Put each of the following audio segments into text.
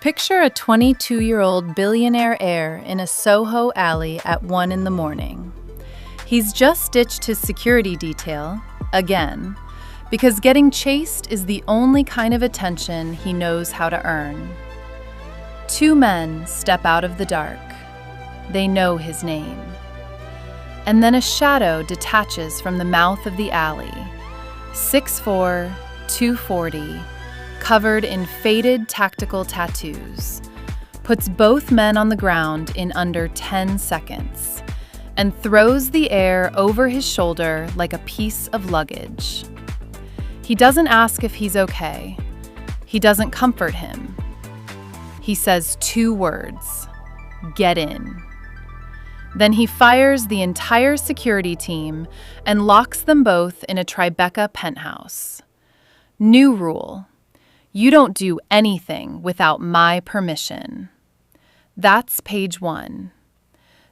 Picture a 22-year-old billionaire heir in a Soho alley at 1 in the morning. He's just ditched his security detail, again, because getting chased is the only kind of attention he knows how to earn. Two men step out of the dark. They know his name. And then a shadow detaches from the mouth of the alley, 6'4", 240, covered in faded tactical tattoos, puts both men on the ground in under 10 seconds, and throws the heir over his shoulder like a piece of luggage. He doesn't ask if he's okay. He doesn't comfort him. He says 2 words: "Get in." Then he fires the entire security team and locks them both in a Tribeca penthouse. New rule: you don't do anything without my permission. That's page 1.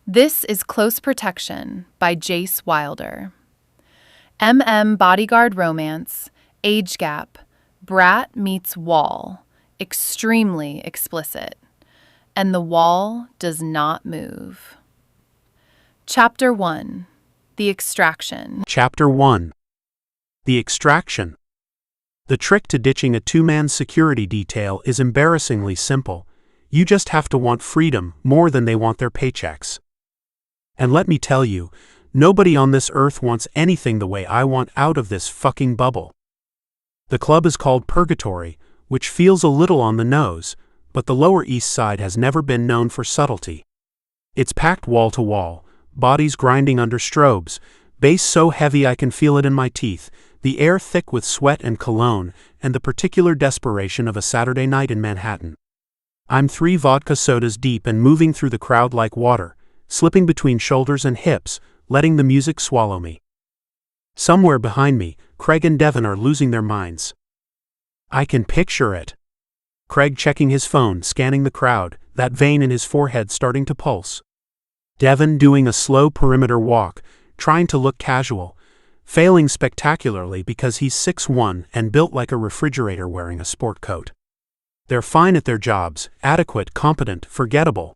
This is Close Protection by Jace Wilder. Bodyguard romance, age gap, Brat meets wall, extremely explicit. And the wall does not move. Chapter 1. The Extraction. Chapter 1. The Extraction. The trick to ditching a two-man security detail is embarrassingly simple. You just have to want freedom more than they want their paychecks. And let me tell you, nobody on this earth wants anything the way I want out of this fucking bubble. The club is called Purgatory, which feels a little on the nose, but the Lower East Side has never been known for subtlety. It's packed wall to wall, bodies grinding under strobes, bass so heavy I can feel it in my teeth, the air thick with sweat and cologne, and the particular desperation of a Saturday night in Manhattan. I'm 3 vodka sodas deep and moving through the crowd like water, slipping between shoulders and hips, letting the music swallow me. Somewhere behind me, Craig and Devon are losing their minds. I can picture it. Craig checking his phone, scanning the crowd, that vein in his forehead starting to pulse. Devon doing a slow perimeter walk, trying to look casual, failing spectacularly because he's 6'1" and built like a refrigerator wearing a sport coat. They're fine at their jobs, adequate, competent, forgettable.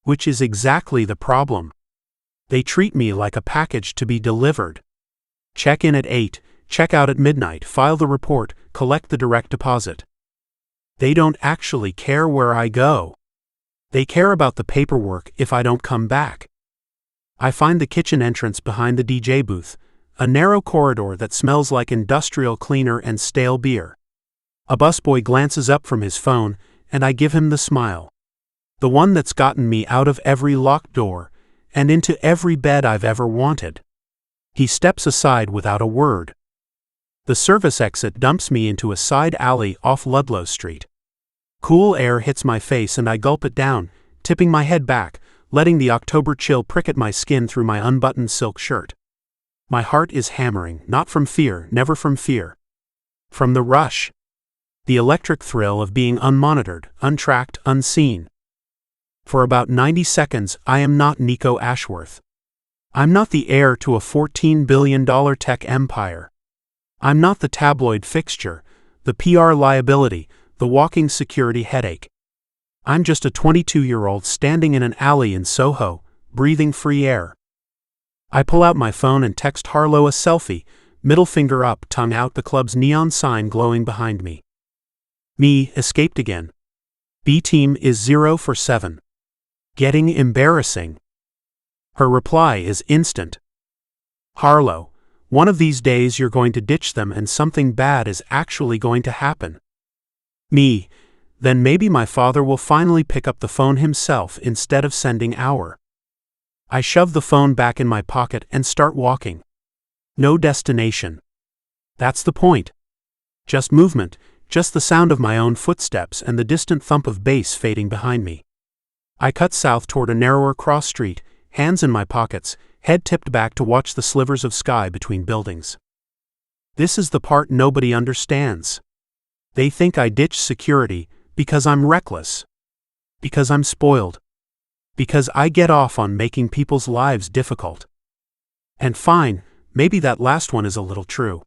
Which is exactly the problem. They treat me like a package to be delivered. Check in at 8, check out at midnight, file the report, collect the direct deposit. They don't actually care where I go. They care about the paperwork if I don't come back. I find the kitchen entrance behind the DJ booth, a narrow corridor that smells like industrial cleaner and stale beer. A busboy glances up from his phone, and I give him the smile. The one that's gotten me out of every locked door, and into every bed I've ever wanted. He steps aside without a word. The service exit dumps me into a side alley off Ludlow Street. Cool air hits my face and I gulp it down, tipping my head back, letting the October chill prick at my skin through my unbuttoned silk shirt. My heart is hammering, not from fear, never from fear. From the rush. The electric thrill of being unmonitored, untracked, unseen. For about 90 seconds, I am not Nico Ashworth. I'm not the heir to a $14 billion tech empire. I'm not the tabloid fixture, the PR liability, the walking security headache. I'm just a 22-year-old standing in an alley in Soho, breathing free air. I pull out my phone and text Harlow a selfie, middle finger up, tongue out, the club's neon sign glowing behind me. Me, escaped again. B team is 0 for 7. Getting embarrassing. Her reply is instant. Harlow, one of these days you're going to ditch them and something bad is actually going to happen. Me, then maybe my father will finally pick up the phone himself instead of sending our. I shove the phone back in my pocket and start walking. No destination. That's the point. Just movement, just the sound of my own footsteps and the distant thump of bass fading behind me. I cut south toward a narrower cross street, hands in my pockets, head tipped back to watch the slivers of sky between buildings. This is the part nobody understands. They think I ditch security because I'm reckless. Because I'm spoiled. Because I get off on making people's lives difficult. And fine, maybe that last one is a little true.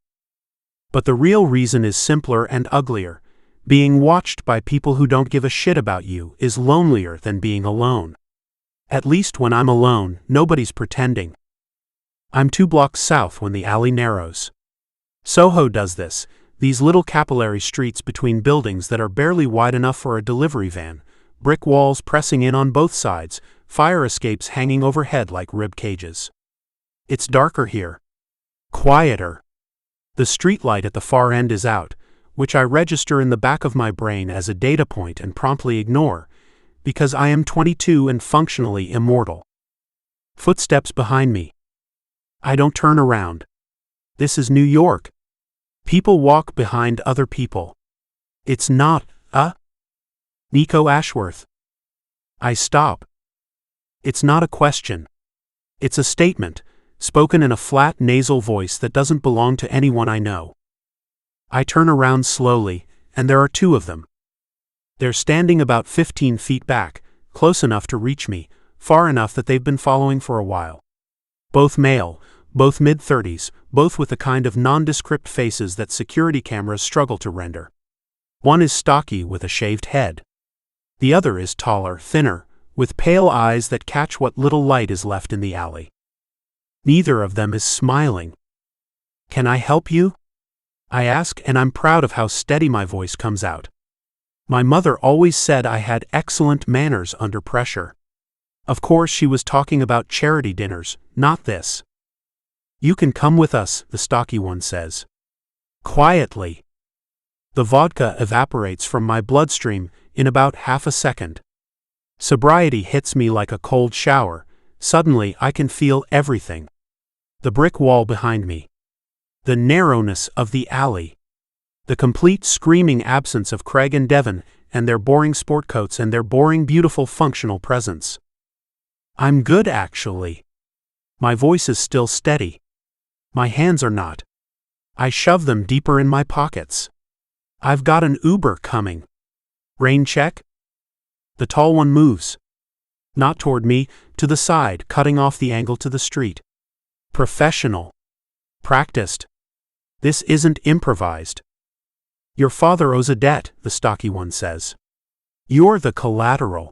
But the real reason is simpler and uglier, Being watched by people who don't give a shit about you is lonelier than being alone. At least when I'm alone, nobody's pretending. I'm 2 blocks south when the alley narrows. Soho does this, these little capillary streets between buildings that are barely wide enough for a delivery van, brick walls pressing in on both sides, fire escapes hanging overhead like rib cages. It's darker here. Quieter. The streetlight at the far end is out, which I register in the back of my brain as a data point and promptly ignore, because I am 22 and functionally immortal. Footsteps behind me. I don't turn around. This is New York. People walk behind other people. It's not, Nico Ashworth. I stop. It's not a question. It's a statement, spoken in a flat nasal voice that doesn't belong to anyone I know. I turn around slowly, and there are 2 of them. They're standing about 15 feet back, close enough to reach me, far enough that they've been following for a while. Both male, both mid-30s, both with the kind of nondescript faces that security cameras struggle to render. One is stocky with a shaved head. The other is taller, thinner, with pale eyes that catch what little light is left in the alley. Neither of them is smiling. "Can I help you?" I ask, and I'm proud of how steady my voice comes out. My mother always said I had excellent manners under pressure. Of course, she was talking about charity dinners, not this. "You can come with us," the stocky one says. Quietly. The vodka evaporates from my bloodstream in about half a second. Sobriety hits me like a cold shower. Suddenly I can feel everything. The brick wall behind me. The narrowness of the alley. The complete screaming absence of Craig and Devon and their boring sport coats and their boring beautiful functional presence. I'm good actually. My voice is still steady. My hands are not. I shove them deeper in my pockets. I've got an Uber coming. Rain check? The tall one moves. Not toward me, to the side, cutting off the angle to the street. Professional. Practiced. This isn't improvised. "Your father owes a debt," the stocky one says. "You're the collateral."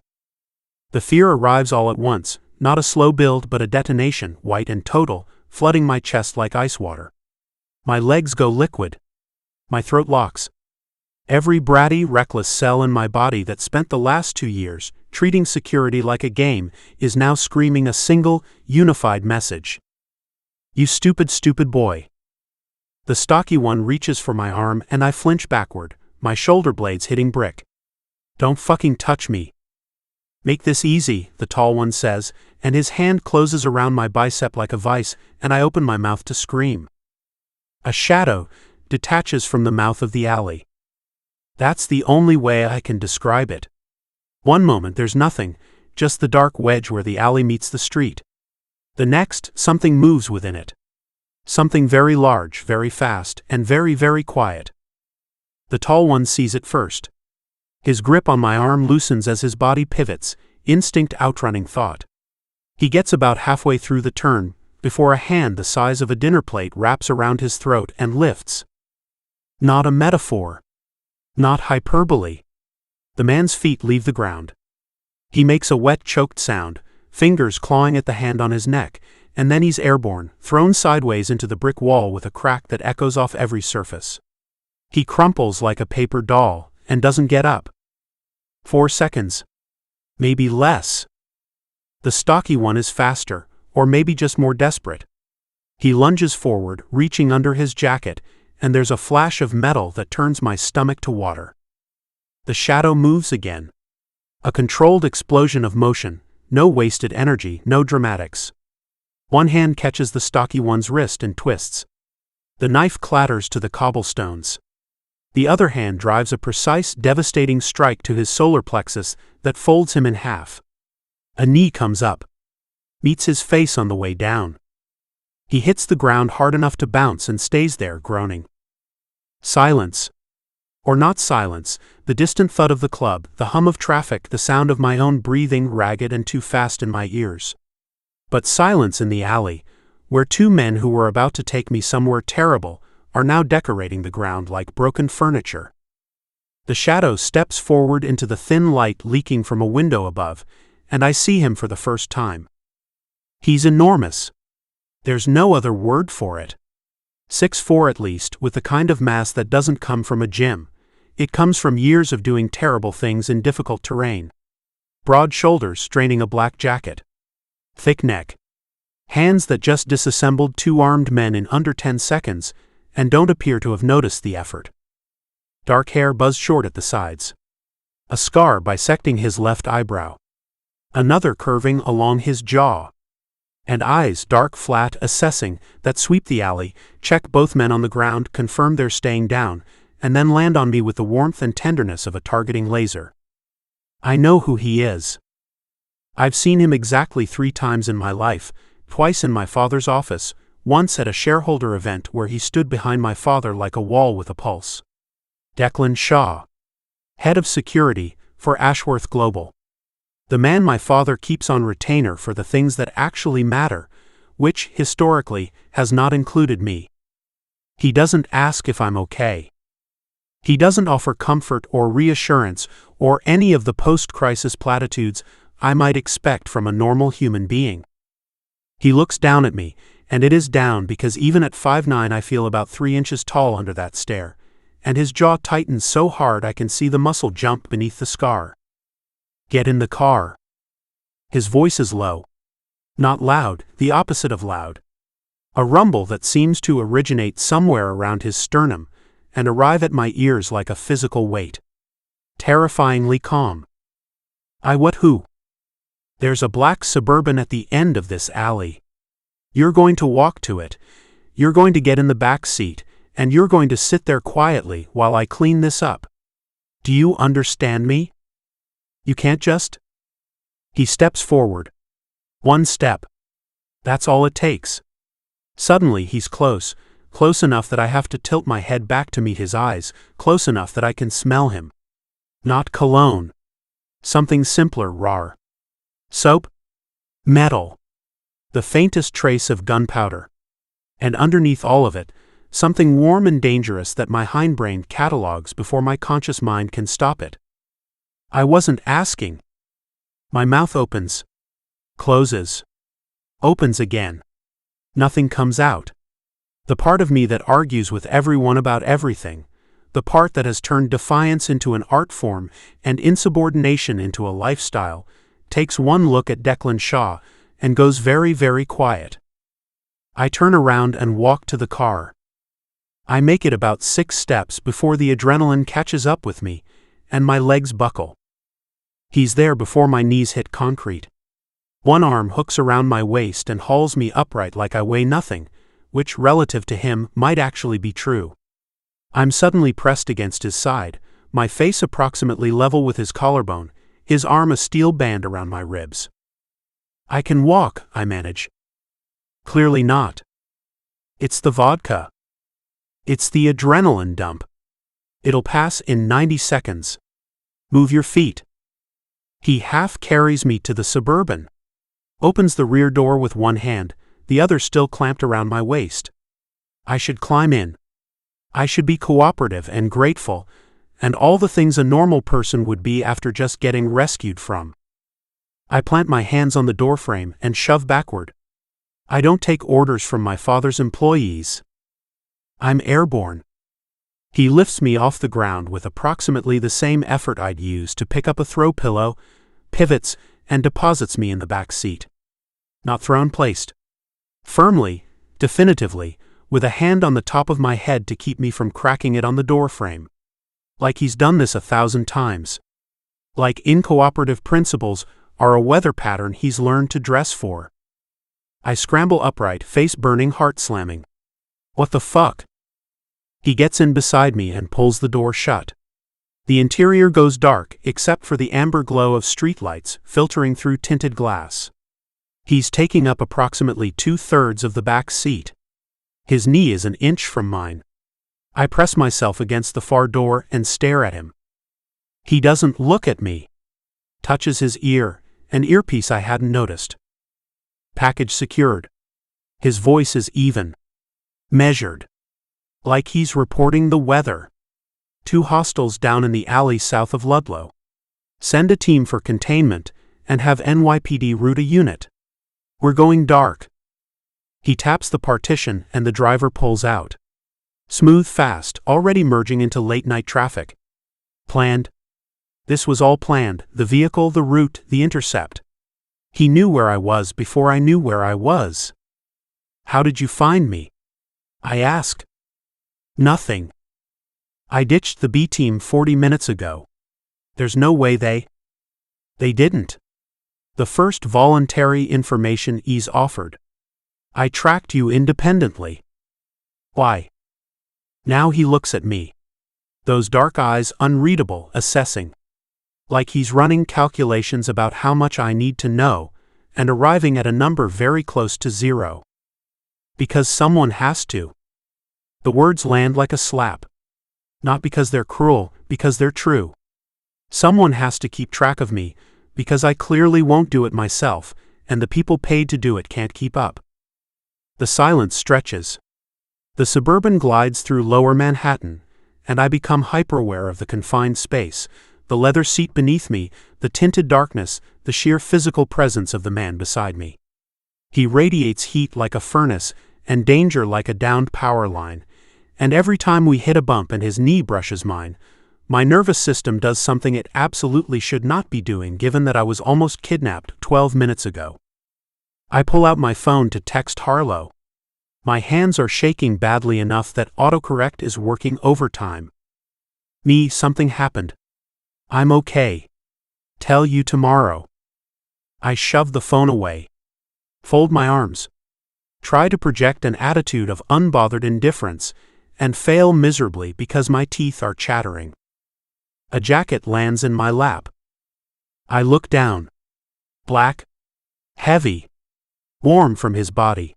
The fear arrives all at once, not a slow build but a detonation, white and total, flooding my chest like ice water. My legs go liquid. My throat locks. Every bratty, reckless cell in my body that spent the last 2 years treating security like a game is now screaming a single, unified message. "You stupid, stupid boy." The stocky one reaches for my arm and I flinch backward, my shoulder blades hitting brick. "Don't fucking touch me." "Make this easy," the tall one says, and his hand closes around my bicep like a vice, and I open my mouth to scream. A shadow detaches from the mouth of the alley. That's the only way I can describe it. One moment there's nothing, just the dark wedge where the alley meets the street. The next, something moves within it. Something very large, very fast, and very, very quiet. The tall one sees it first. His grip on my arm loosens as his body pivots, instinct outrunning thought. He gets about halfway through the turn, before a hand the size of a dinner plate wraps around his throat and lifts. Not a metaphor. Not hyperbole. The man's feet leave the ground. He makes a wet, choked sound, fingers clawing at the hand on his neck, and then he's airborne, thrown sideways into the brick wall with a crack that echoes off every surface. He crumples like a paper doll, and doesn't get up. 4 seconds. Maybe less. The stocky one is faster, or maybe just more desperate. He lunges forward, reaching under his jacket, and there's a flash of metal that turns my stomach to water. The shadow moves again. A controlled explosion of motion, no wasted energy, no dramatics. One hand catches the stocky one's wrist and twists. The knife clatters to the cobblestones. The other hand drives a precise, devastating strike to his solar plexus that folds him in half. A knee comes up. Meets his face on the way down. He hits the ground hard enough to bounce and stays there, groaning. Silence. Or not silence, the distant thud of the club, the hum of traffic, the sound of my own breathing ragged and too fast in my ears. But silence in the alley, where 2 men who were about to take me somewhere terrible are now decorating the ground like broken furniture. The shadow steps forward into the thin light leaking from a window above, and I see him for the first time. He's enormous. There's no other word for it. 6'4" at least, with the kind of mass that doesn't come from a gym. It comes from years of doing terrible things in difficult terrain. Broad shoulders straining a black jacket. Thick neck. Hands that just disassembled 2 armed men in under 10 seconds, and don't appear to have noticed the effort. Dark hair buzzed short at the sides. A scar bisecting his left eyebrow. Another curving along his jaw. And eyes dark flat assessing, that sweep the alley, check both men on the ground, confirm they're staying down, and then land on me with the warmth and tenderness of a targeting laser. I know who he is. I've seen him exactly 3 times in my life, twice in my father's office, once at a shareholder event where he stood behind my father like a wall with a pulse. Declan Shaw. Head of security for Ashworth Global. The man my father keeps on retainer for the things that actually matter, which, historically, has not included me. He doesn't ask if I'm okay. He doesn't offer comfort or reassurance or any of the post-crisis platitudes I might expect from a normal human being. He looks down at me, and it is down because even at 5'9" I feel about 3 inches tall under that stare, and his jaw tightens so hard I can see the muscle jump beneath the scar. Get in the car. His voice is low. Not loud, the opposite of loud. A rumble that seems to originate somewhere around his sternum, and arrive at my ears like a physical weight. Terrifyingly calm. What who? There's a black Suburban at the end of this alley. You're going to walk to it. You're going to get in the back seat, and you're going to sit there quietly while I clean this up. Do you understand me? You can't just? He steps forward. 1 step. That's all it takes. Suddenly he's close enough that I have to tilt my head back to meet his eyes, close enough that I can smell him. Not cologne. Something simpler, rar. Soap? Metal. The faintest trace of gunpowder. And underneath all of it, something warm and dangerous that my hindbrain catalogs before my conscious mind can stop it. I wasn't asking. My mouth opens. Closes. Opens again. Nothing comes out. The part of me that argues with everyone about everything, the part that has turned defiance into an art form and insubordination into a lifestyle, takes one look at Declan Shaw and goes very, very quiet. I turn around and walk to the car. I make it about 6 steps before the adrenaline catches up with me, and my legs buckle. He's there before my knees hit concrete. One arm hooks around my waist and hauls me upright like I weigh nothing, which, relative to him, might actually be true. I'm suddenly pressed against his side, my face approximately level with his collarbone, his arm a steel band around my ribs. I can walk, I manage. Clearly not. It's the vodka. It's the adrenaline dump. It'll pass in 90 seconds. Move your feet. He half carries me to the Suburban. Opens the rear door with one hand, the other still clamped around my waist. I should climb in. I should be cooperative and grateful, and all the things a normal person would be after just getting rescued from. I plant my hands on the doorframe and shove backward. I don't take orders from my father's employees. I'm airborne. He lifts me off the ground with approximately the same effort I'd use to pick up a throw pillow, pivots, and deposits me in the back seat. Not thrown, placed. Firmly, definitively, with a hand on the top of my head to keep me from cracking it on the doorframe. Like he's done this 1,000 times. Like incooperative principles are a weather pattern he's learned to dress for. I scramble upright, face burning, heart slamming. What the fuck? He gets in beside me and pulls the door shut. The interior goes dark except for the amber glow of streetlights filtering through tinted glass. He's taking up approximately 2/3 of the back seat. His knee is an inch from mine. I press myself against the far door and stare at him. He doesn't look at me. Touches his ear, an earpiece I hadn't noticed. Package secured. His voice is even. Measured. Like he's reporting the weather. 2 hostiles down in the alley south of Ludlow. Send a team for containment, and have NYPD route a unit. We're going dark. He taps the partition and the driver pulls out. Smooth fast, already merging into late-night traffic. Planned. This was all planned, the vehicle, the route, the intercept. He knew where I was before I knew where I was. How did you find me? I ask. Nothing. I ditched the B team 40 minutes ago. There's no way they didn't. The first voluntary information is offered. I tracked you independently. Why? Now he looks at me. Those dark eyes unreadable, assessing. Like he's running calculations about how much I need to know, and arriving at a number very close to 0. Because someone has to. The words land like a slap. Not because they're cruel, because they're true. Someone has to keep track of me, because I clearly won't do it myself, and the people paid to do it can't keep up. The silence stretches. The Suburban glides through lower Manhattan, and I become hyper-aware of the confined space, the leather seat beneath me, the tinted darkness, the sheer physical presence of the man beside me. He radiates heat like a furnace, and danger like a downed power line, and every time we hit a bump and his knee brushes mine, my nervous system does something it absolutely should not be doing given that I was almost kidnapped 12 minutes ago. I pull out my phone to text Harlow. My hands are shaking badly enough that autocorrect is working overtime. Something happened. I'm okay. Tell you tomorrow. I shove the phone away. Fold my arms. Try to project an attitude of unbothered indifference, and fail miserably because my teeth are chattering. A jacket lands in my lap. I look down. Black. Heavy. Warm from his body.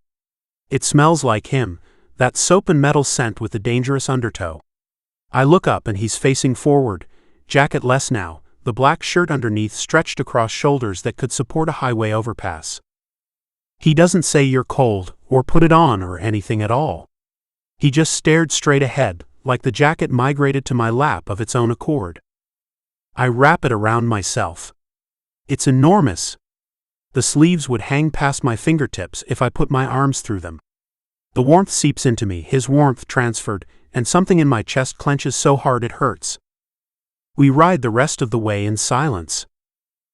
It smells like him, that soap and metal scent with a dangerous undertow. I look up and he's facing forward, jacket less now, the black shirt underneath stretched across shoulders that could support a highway overpass. He doesn't say you're cold, or put it on or anything at all. He just stared straight ahead, like the jacket migrated to my lap of its own accord. I wrap it around myself. It's enormous. The sleeves would hang past my fingertips if I put my arms through them. The warmth seeps into me, his warmth transferred, and something in my chest clenches so hard it hurts. We ride the rest of the way in silence.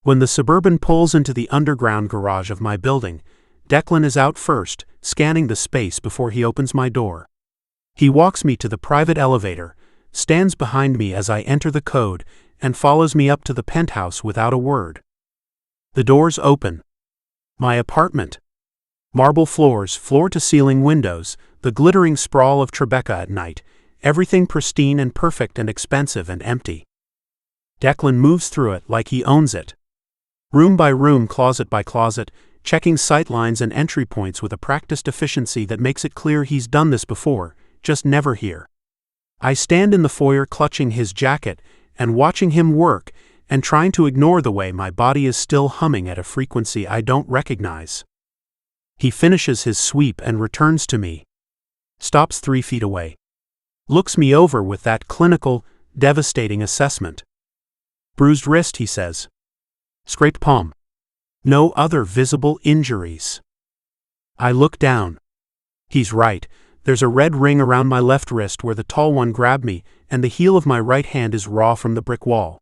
When the Suburban pulls into the underground garage of my building, Declan is out first, scanning the space before he opens my door. He walks me to the private elevator, stands behind me as I enter the code, and follows me up to the penthouse without a word. The doors open. My apartment. Marble floors, floor-to-ceiling windows, the glittering sprawl of Tribeca at night, everything pristine and perfect and expensive and empty. Declan moves through it like he owns it. Room by room, closet by closet, checking sightlines and entry points with a practiced efficiency that makes it clear he's done this before, just never here. I stand in the foyer clutching his jacket and watching him work and trying to ignore the way my body is still humming at a frequency I don't recognize. He finishes his sweep and returns to me. Stops 3 feet away. Looks me over with that clinical, devastating assessment. Bruised wrist, he says. Scraped palm. No other visible injuries. I look down. He's right. There's a red ring around my left wrist where the tall one grabbed me, and the heel of my right hand is raw from the brick wall.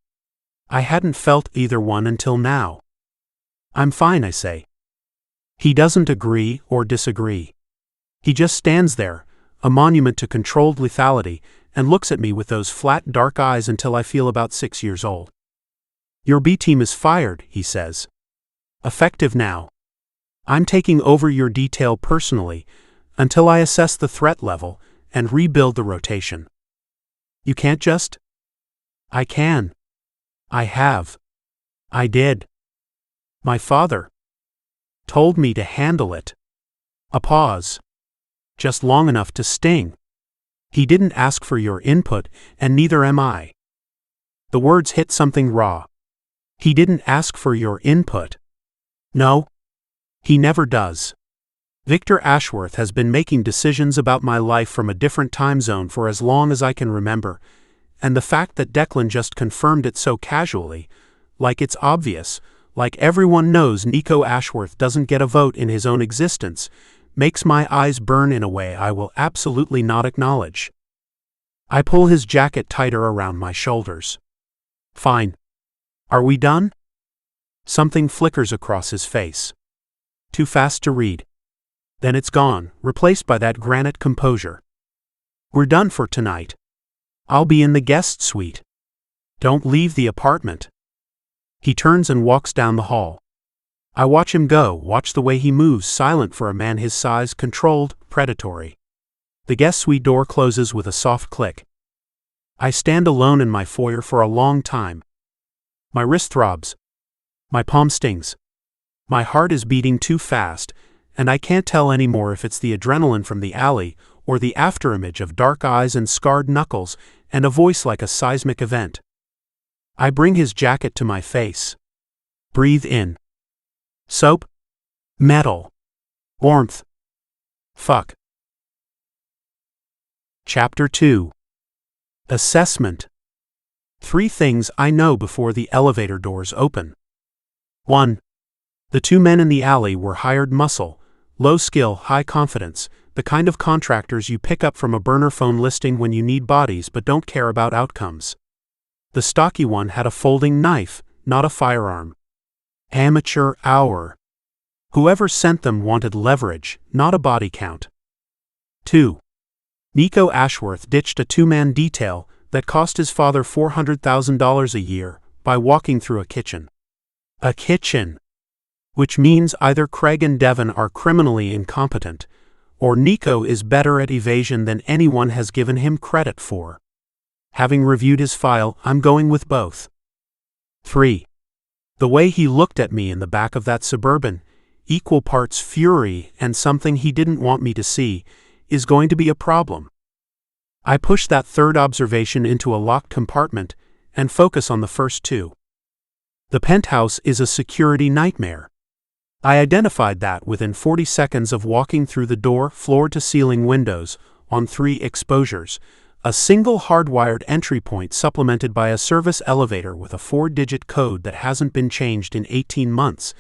I hadn't felt either one until now. I'm fine, I say. He doesn't agree or disagree. He just stands there, a monument to controlled lethality, and looks at me with those flat, dark eyes until I feel about 6 years old. Your B team is fired, he says. Effective now. I'm taking over your detail personally, until I assess the threat level and rebuild the rotation. You can't just? I can. I have. I did. My father told me to handle it. A pause. Just long enough to sting. He didn't ask for your input, and neither am I. The words hit something raw. He didn't ask for your input. No. He never does. Victor Ashworth has been making decisions about my life from a different time zone for as long as I can remember, and the fact that Declan just confirmed it so casually, like it's obvious, like everyone knows Nico Ashworth doesn't get a vote in his own existence, makes my eyes burn in a way I will absolutely not acknowledge. I pull his jacket tighter around my shoulders. Fine. Are we done? Something flickers across his face. Too fast to read. Then it's gone, replaced by that granite composure. We're done for tonight. I'll be in the guest suite. Don't leave the apartment. He turns and walks down the hall. I watch him go, watch the way he moves, silent for a man his size, controlled, predatory. The guest suite door closes with a soft click. I stand alone in my foyer for a long time. My wrist throbs. My palm stings. My heart is beating too fast, and I can't tell anymore if it's the adrenaline from the alley or the afterimage of dark eyes and scarred knuckles and a voice like a seismic event. I bring his jacket to my face. Breathe in. Soap. Metal. Warmth. Fuck. Chapter 2. Assessment. 3 things I know before the elevator doors open. 1. The 2 men in the alley were hired muscle, low skill, high confidence, the kind of contractors you pick up from a burner phone listing when you need bodies but don't care about outcomes. The stocky one had a folding knife, not a firearm. Amateur hour. Whoever sent them wanted leverage, not a body count. 2. Nico Ashworth ditched a 2-man detail that cost his father $400,000 a year by walking through a kitchen. A kitchen. Which means either Craig and Devon are criminally incompetent, or Nico is better at evasion than anyone has given him credit for. Having reviewed his file, I'm going with both. 3. The way he looked at me in the back of that Suburban, equal parts fury and something he didn't want me to see, is going to be a problem. I push that third observation into a locked compartment and focus on the first 2. The penthouse is a security nightmare. I identified that within 40 seconds of walking through the door, floor-to-ceiling windows, on 3 exposures, a single hardwired entry point supplemented by a service elevator with a 4-digit code that hasn't been changed in 18 months,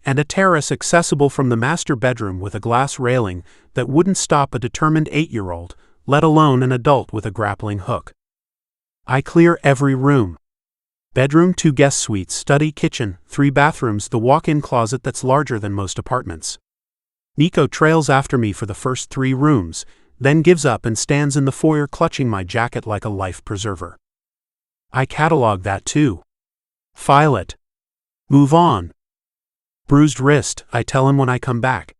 and a terrace accessible from the master bedroom with a glass railing that wouldn't stop a determined 8-year-old, let alone an adult with a grappling hook. I clear every room. Bedroom, 2 guest suites, study, kitchen, 3 bathrooms, the walk-in closet that's larger than most apartments. Nico trails after me for the first 3 rooms, then gives up and stands in the foyer clutching my jacket like a life preserver. I catalog that too. File it. Move on. Bruised wrist, I tell him when I come back.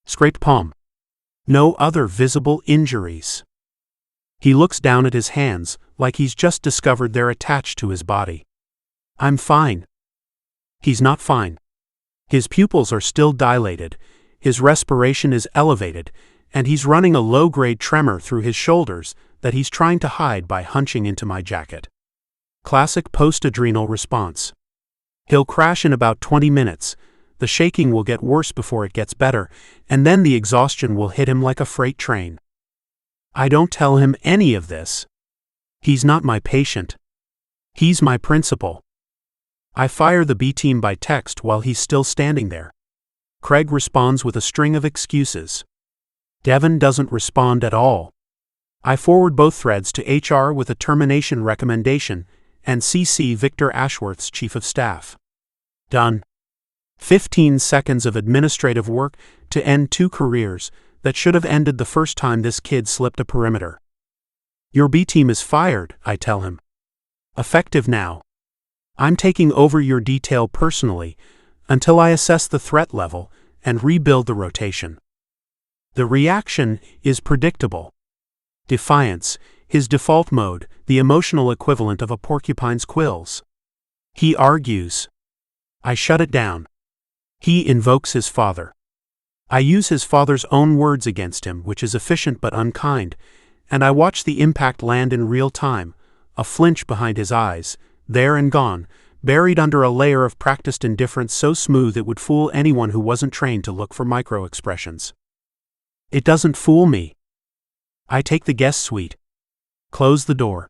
Scraped palm. No other visible injuries. He looks down at his hands, like he's just discovered they're attached to his body. I'm fine. He's not fine. His pupils are still dilated, his respiration is elevated, and he's running a low-grade tremor through his shoulders that he's trying to hide by hunching into my jacket. Classic post-adrenal response. He'll crash in about 20 minutes, the shaking will get worse before it gets better, and then the exhaustion will hit him like a freight train. I don't tell him any of this. He's not my patient. He's my principal. I fire the B-team by text while he's still standing there. Craig responds with a string of excuses. Devon doesn't respond at all. I forward both threads to HR with a termination recommendation and CC Victor Ashworth's chief of staff. Done. 15 seconds of administrative work to end 2 careers that should have ended the first time this kid slipped a perimeter. Your B-team is fired, I tell him. Effective now. I'm taking over your detail personally until I assess the threat level and rebuild the rotation. The reaction is predictable. Defiance, his default mode, the emotional equivalent of a porcupine's quills. He argues. I shut it down. He invokes his father. I use his father's own words against him, which is efficient but unkind, and I watch the impact land in real time, a flinch behind his eyes, there and gone, buried under a layer of practiced indifference so smooth it would fool anyone who wasn't trained to look for micro-expressions. It doesn't fool me. I take the guest suite. Close the door.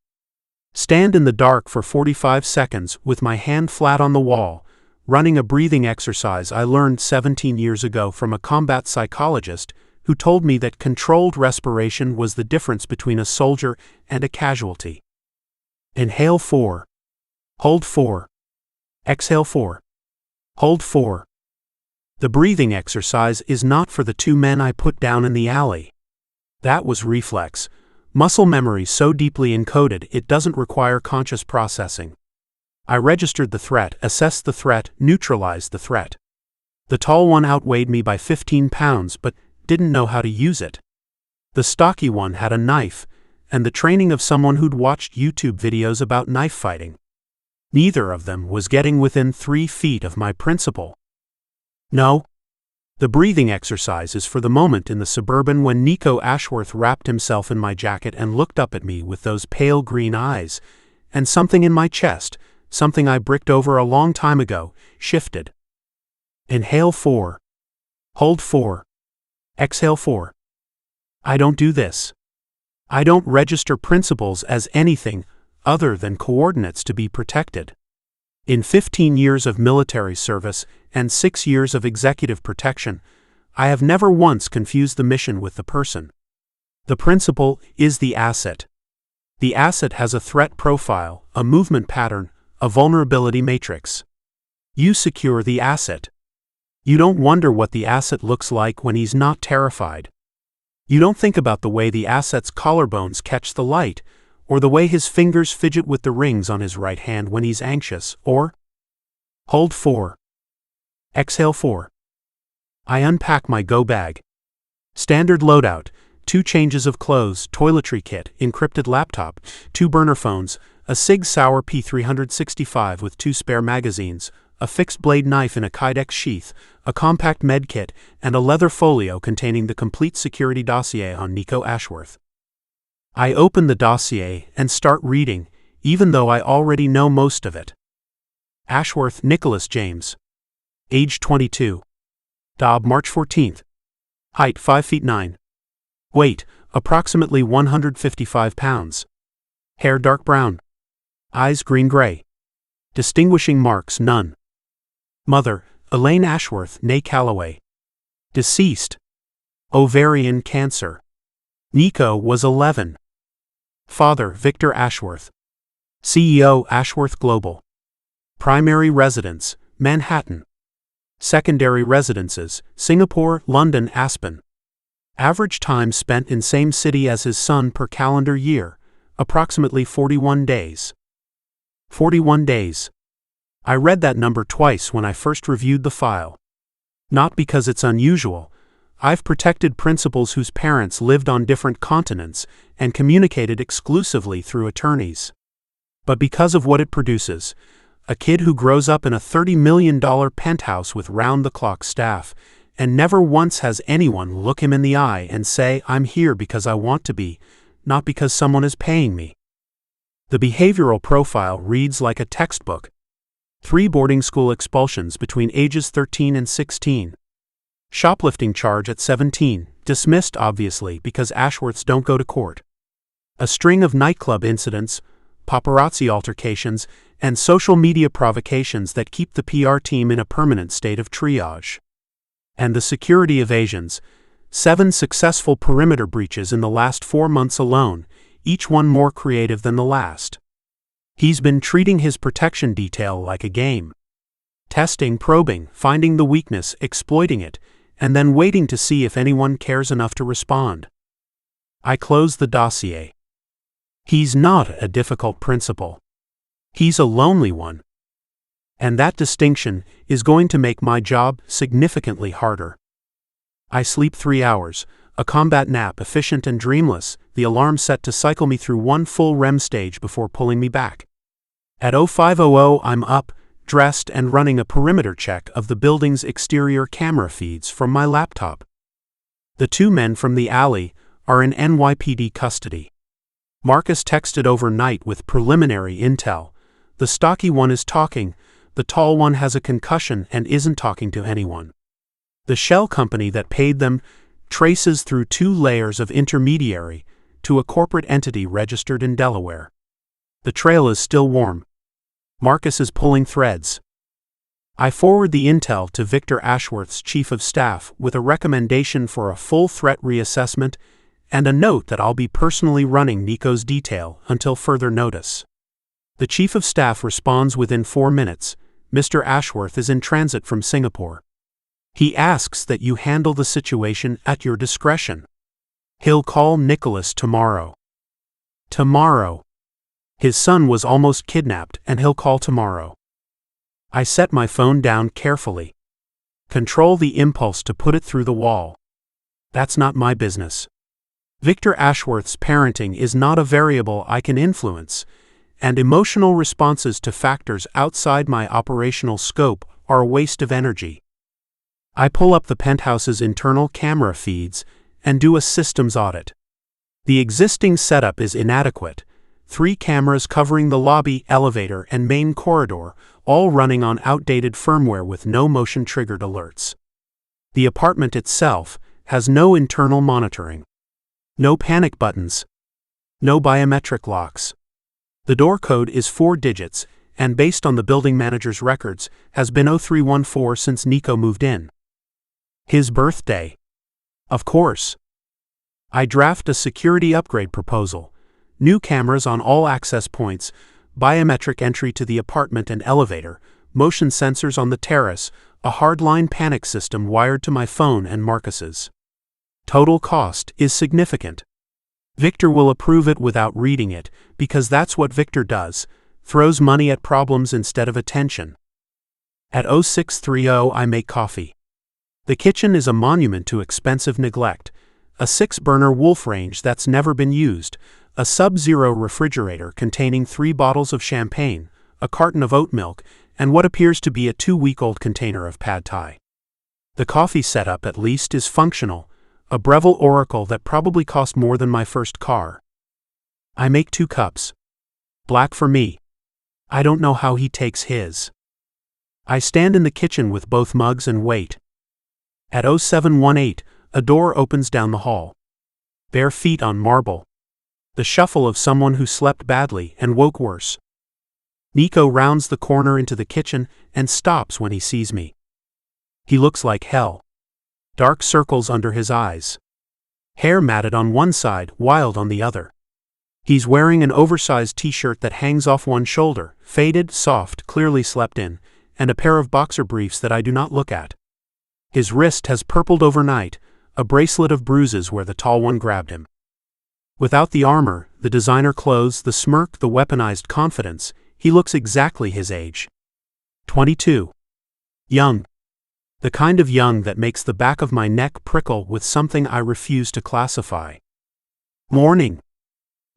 Stand in the dark for 45 seconds with my hand flat on the wall, running a breathing exercise I learned 17 years ago from a combat psychologist who told me that controlled respiration was the difference between a soldier and a casualty. Inhale 4. Hold 4. Exhale 4. Hold 4. The breathing exercise is not for the 2 men I put down in the alley. That was reflex. Muscle memory so deeply encoded it doesn't require conscious processing. I registered the threat, assessed the threat, neutralized the threat. The tall one outweighed me by 15 pounds but didn't know how to use it. The stocky one had a knife, and the training of someone who'd watched YouTube videos about knife fighting. Neither of them was getting within 3 feet of my principal. No. The breathing exercise is for the moment in the Suburban when Nico Ashworth wrapped himself in my jacket and looked up at me with those pale green eyes, and something in my chest, something I bricked over a long time ago, shifted. Inhale 4. Hold 4. Exhale 4. I don't do this. I don't register principles as anything other than coordinates to be protected. In 15 years of military service and 6 years of executive protection, I have never once confused the mission with the person. The principle is the asset. The asset has a threat profile, a movement pattern, a vulnerability matrix. You secure the asset. You don't wonder what the asset looks like when he's not terrified. You don't think about the way the asset's collarbones catch the light, or the way his fingers fidget with the rings on his right hand when he's anxious, or hold 4. Exhale 4. I unpack my go bag. Standard loadout, 2 changes of clothes, toiletry kit, encrypted laptop, 2 burner phones, a Sig Sauer P365 with 2 spare magazines, a fixed blade knife in a Kydex sheath, a compact med kit, and a leather folio containing the complete security dossier on Nico Ashworth. I open the dossier and start reading, even though I already know most of it. Ashworth Nicholas James. Age 22. Dob March 14th. Height 5 feet 9. Weight, approximately 155 pounds. Hair dark brown. Eyes green-gray. Distinguishing marks none. Mother, Elaine Ashworth, née Calloway. Deceased. Ovarian cancer. Nico was 11. Father, Victor Ashworth. CEO, Ashworth Global. Primary residence, Manhattan. Secondary residences, Singapore, London, Aspen. Average time spent in same city as his son per calendar year, approximately 41 days. 41 days. I read that number twice when I first reviewed the file. Not because it's unusual. I've protected principals whose parents lived on different continents and communicated exclusively through attorneys. But because of what it produces, a kid who grows up in a $30 million penthouse with round-the-clock staff and never once has anyone look him in the eye and say, "I'm here because I want to be, not because someone is paying me." The behavioral profile reads like a textbook. 3 boarding school expulsions between ages 13 and 16. Shoplifting charge at 17, dismissed obviously because Ashworths don't go to court. A string of nightclub incidents, paparazzi altercations, and social media provocations that keep the PR team in a permanent state of triage. And the security evasions, 7 successful perimeter breaches in the last 4 months alone, each one more creative than the last. He's been treating his protection detail like a game. Testing, probing, finding the weakness, exploiting it, and then waiting to see if anyone cares enough to respond. I close the dossier. He's not a difficult principal. He's a lonely one. And that distinction is going to make my job significantly harder. I sleep 3 hours, a combat nap efficient and dreamless, the alarm set to cycle me through 1 full REM stage before pulling me back. At 0500 I'm up, dressed and running a perimeter check of the building's exterior camera feeds from my laptop. The 2 men from the alley are in NYPD custody. Marcus texted overnight with preliminary intel. The stocky one is talking, the tall one has a concussion and isn't talking to anyone. The shell company that paid them traces through 2 layers of intermediary to a corporate entity registered in Delaware. The trail is still warm. Marcus is pulling threads. I forward the intel to Victor Ashworth's chief of staff with a recommendation for a full threat reassessment and a note that I'll be personally running Nico's detail until further notice. The chief of staff responds within 4 minutes. Mr. Ashworth is in transit from Singapore. He asks that you handle the situation at your discretion. He'll call Nicholas tomorrow. Tomorrow. His son was almost kidnapped and he'll call tomorrow. I set my phone down carefully. Control the impulse to put it through the wall. That's not my business. Victor Ashworth's parenting is not a variable I can influence, and emotional responses to factors outside my operational scope are a waste of energy. I pull up the penthouse's internal camera feeds and do a systems audit. The existing setup is inadequate. 3 cameras covering the lobby, elevator, and main corridor, all running on outdated firmware with no motion-triggered alerts. The apartment itself has no internal monitoring. No panic buttons. No biometric locks. The door code is 4 digits, and based on the building manager's records, has been 0314 since Nico moved in. His birthday. Of course. I draft a security upgrade proposal. New cameras on all access points, biometric entry to the apartment and elevator, motion sensors on the terrace, a hardline panic system wired to my phone and Marcus's. Total cost is significant. Victor will approve it without reading it, because that's what Victor does, throws money at problems instead of attention. At 0630 I make coffee. The kitchen is a monument to expensive neglect, a 6-burner wolf range that's never been used, a sub-zero refrigerator containing 3 bottles of champagne, a carton of oat milk, and what appears to be a 2-week-old container of pad thai. The coffee setup at least is functional, a Breville Oracle that probably cost more than my first car. I make 2 cups. Black for me. I don't know how he takes his. I stand in the kitchen with both mugs and wait. At 0718, a door opens down the hall. Bare feet on marble. The shuffle of someone who slept badly and woke worse. Nico rounds the corner into the kitchen and stops when he sees me. He looks like hell. Dark circles under his eyes. Hair matted on one side, wild on the other. He's wearing an oversized t-shirt that hangs off one shoulder, faded, soft, clearly slept in, and a pair of boxer briefs that I do not look at. His wrist has purpled overnight, a bracelet of bruises where the tall one grabbed him. Without the armor, the designer clothes, the smirk, the weaponized confidence, he looks exactly his age. 22. Young. The kind of young that makes the back of my neck prickle with something I refuse to classify. Morning.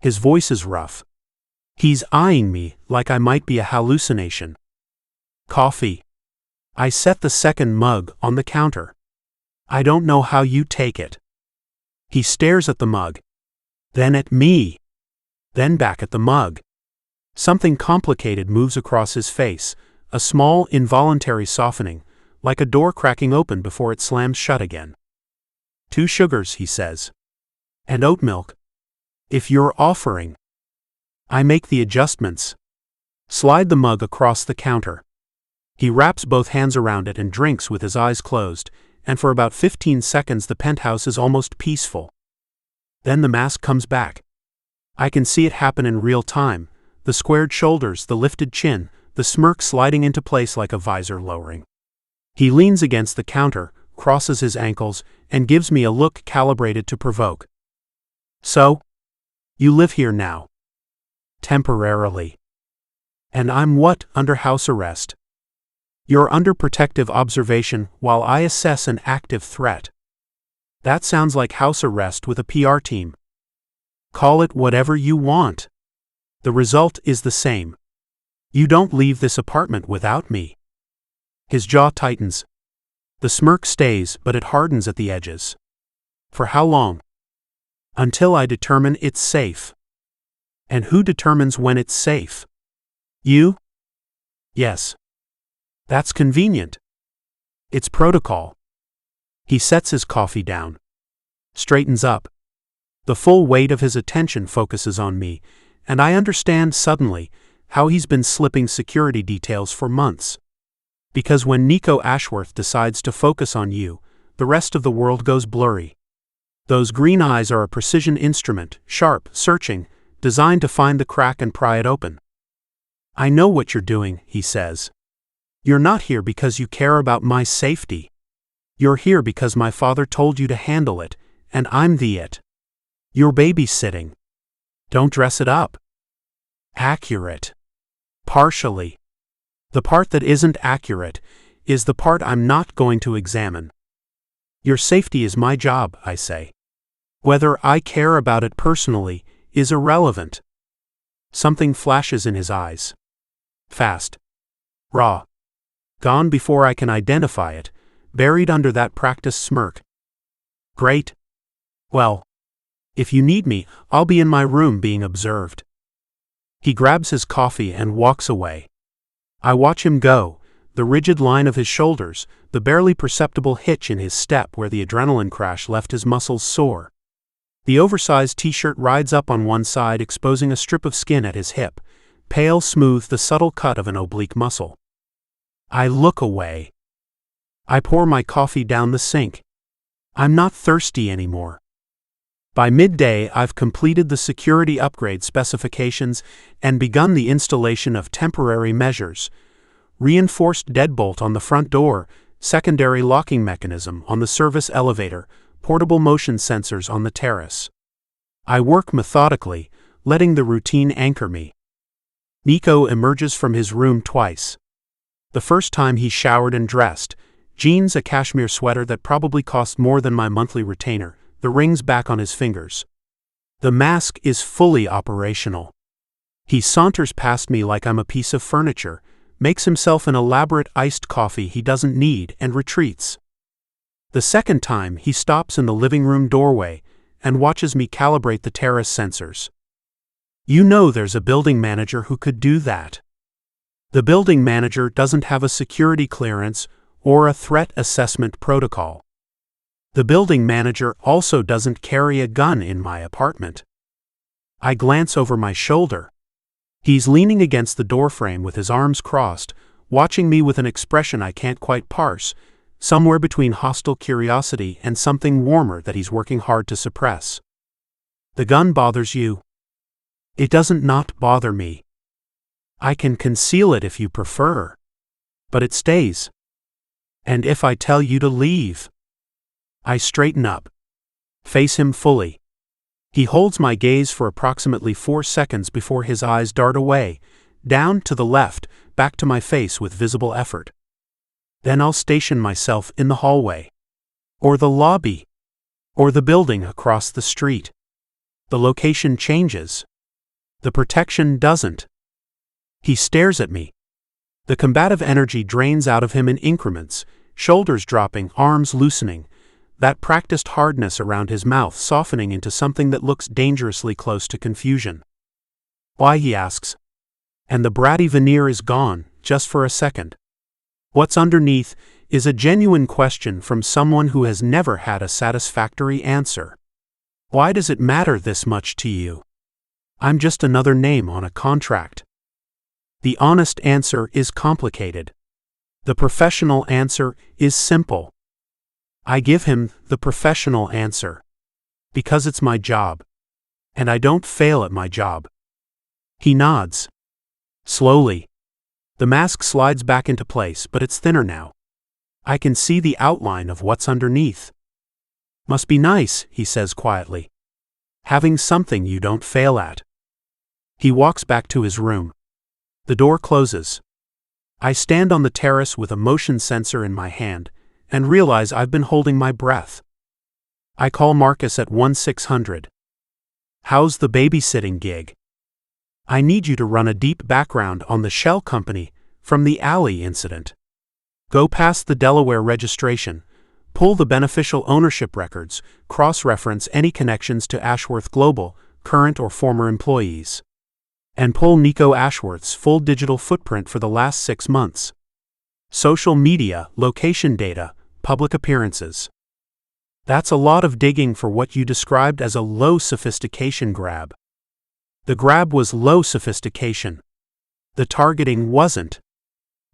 His voice is rough. He's eyeing me like I might be a hallucination. Coffee. I set the second mug on the counter. I don't know how you take it. He stares at the mug. Then at me. Then back at the mug. Something complicated moves across his face, a small, involuntary softening, like a door cracking open before it slams shut again. 2 sugars, he says. And oat milk. If you're offering. I make the adjustments. Slide the mug across the counter. He wraps both hands around it and drinks with his eyes closed, and for about 15 seconds the penthouse is almost peaceful. Then the mask comes back. I can see it happen in real time, the squared shoulders, the lifted chin, the smirk sliding into place like a visor lowering. He leans against the counter, crosses his ankles, and gives me a look calibrated to provoke. So? You live here now. Temporarily. And I'm what, under house arrest? You're under protective observation while I assess an active threat. That sounds like house arrest with a PR team. Call it whatever you want. The result is the same. You don't leave this apartment without me. His jaw tightens. The smirk stays, but it hardens at the edges. For how long? Until I determine it's safe. And who determines when it's safe? You? Yes. That's convenient. It's protocol. He sets his coffee down. Straightens up. The full weight of his attention focuses on me, and I understand suddenly how he's been slipping security details for months. Because when Nico Ashworth decides to focus on you, the rest of the world goes blurry. Those green eyes are a precision instrument, sharp, searching, designed to find the crack and pry it open. I know what you're doing, he says. You're not here because you care about my safety. You're here because my father told you to handle it, and I'm the it. You're babysitting. Don't dress it up. Accurate. Partially. The part that isn't accurate is the part I'm not going to examine. Your safety is my job, I say. Whether I care about it personally is irrelevant. Something flashes in his eyes. Fast. Raw. Gone before I can identify it, buried under that practiced smirk. Great. Well, if you need me, I'll be in my room being observed. He grabs his coffee and walks away. I watch him go, the rigid line of his shoulders, the barely perceptible hitch in his step where the adrenaline crash left his muscles sore. The oversized t-shirt rides up on one side, exposing a strip of skin at his hip, pale smooth, the subtle cut of an oblique muscle. I look away. I pour my coffee down the sink. I'm not thirsty anymore. By midday, I've completed the security upgrade specifications and begun the installation of temporary measures. Reinforced deadbolt on the front door, secondary locking mechanism on the service elevator, portable motion sensors on the terrace. I work methodically, letting the routine anchor me. Nico emerges from his room twice. The first time he showered and dressed, jeans, a cashmere sweater that probably cost more than my monthly retainer, the rings back on his fingers. The mask is fully operational. He saunters past me like I'm a piece of furniture, makes himself an elaborate iced coffee he doesn't need, and retreats. The second time, he stops in the living room doorway and watches me calibrate the terrace sensors. You know there's a building manager who could do that. The building manager doesn't have a security clearance or a threat assessment protocol. The building manager also doesn't carry a gun in my apartment. I glance over my shoulder. He's leaning against the doorframe with his arms crossed, watching me with an expression I can't quite parse, somewhere between hostile curiosity and something warmer that he's working hard to suppress. The gun bothers you. It doesn't not bother me. I can conceal it if you prefer. But it stays. And if I tell you to leave? I straighten up. Face him fully. He holds my gaze for approximately 4 seconds before his eyes dart away, down to the left, back to my face with visible effort. Then I'll station myself in the hallway. Or the lobby. Or the building across the street. The location changes. The protection doesn't. He stares at me. The combative energy drains out of him in increments, shoulders dropping, arms loosening, that practiced hardness around his mouth softening into something that looks dangerously close to confusion. Why, he asks. And the bratty veneer is gone, just for a second. What's underneath is a genuine question from someone who has never had a satisfactory answer. Why does it matter this much to you? I'm just another name on a contract. The honest answer is complicated. The professional answer is simple. I give him the professional answer. Because it's my job. And I don't fail at my job. He nods. Slowly. The mask slides back into place, but it's thinner now. I can see the outline of what's underneath. Must be nice, he says quietly. Having something you don't fail at. He walks back to his room. The door closes. I stand on the terrace with a motion sensor in my hand and realize I've been holding my breath. I call Marcus at 1-600. How's the babysitting gig? I need you to run a deep background on the shell company from the alley incident. Go past the Delaware registration, pull the beneficial ownership records, cross-reference any connections to Ashworth Global, current or former employees. And pull Nico Ashworth's full digital footprint for the last 6 months. Social media, location data, public appearances. That's a lot of digging for what you described as a low sophistication grab. The grab was low sophistication. The targeting wasn't.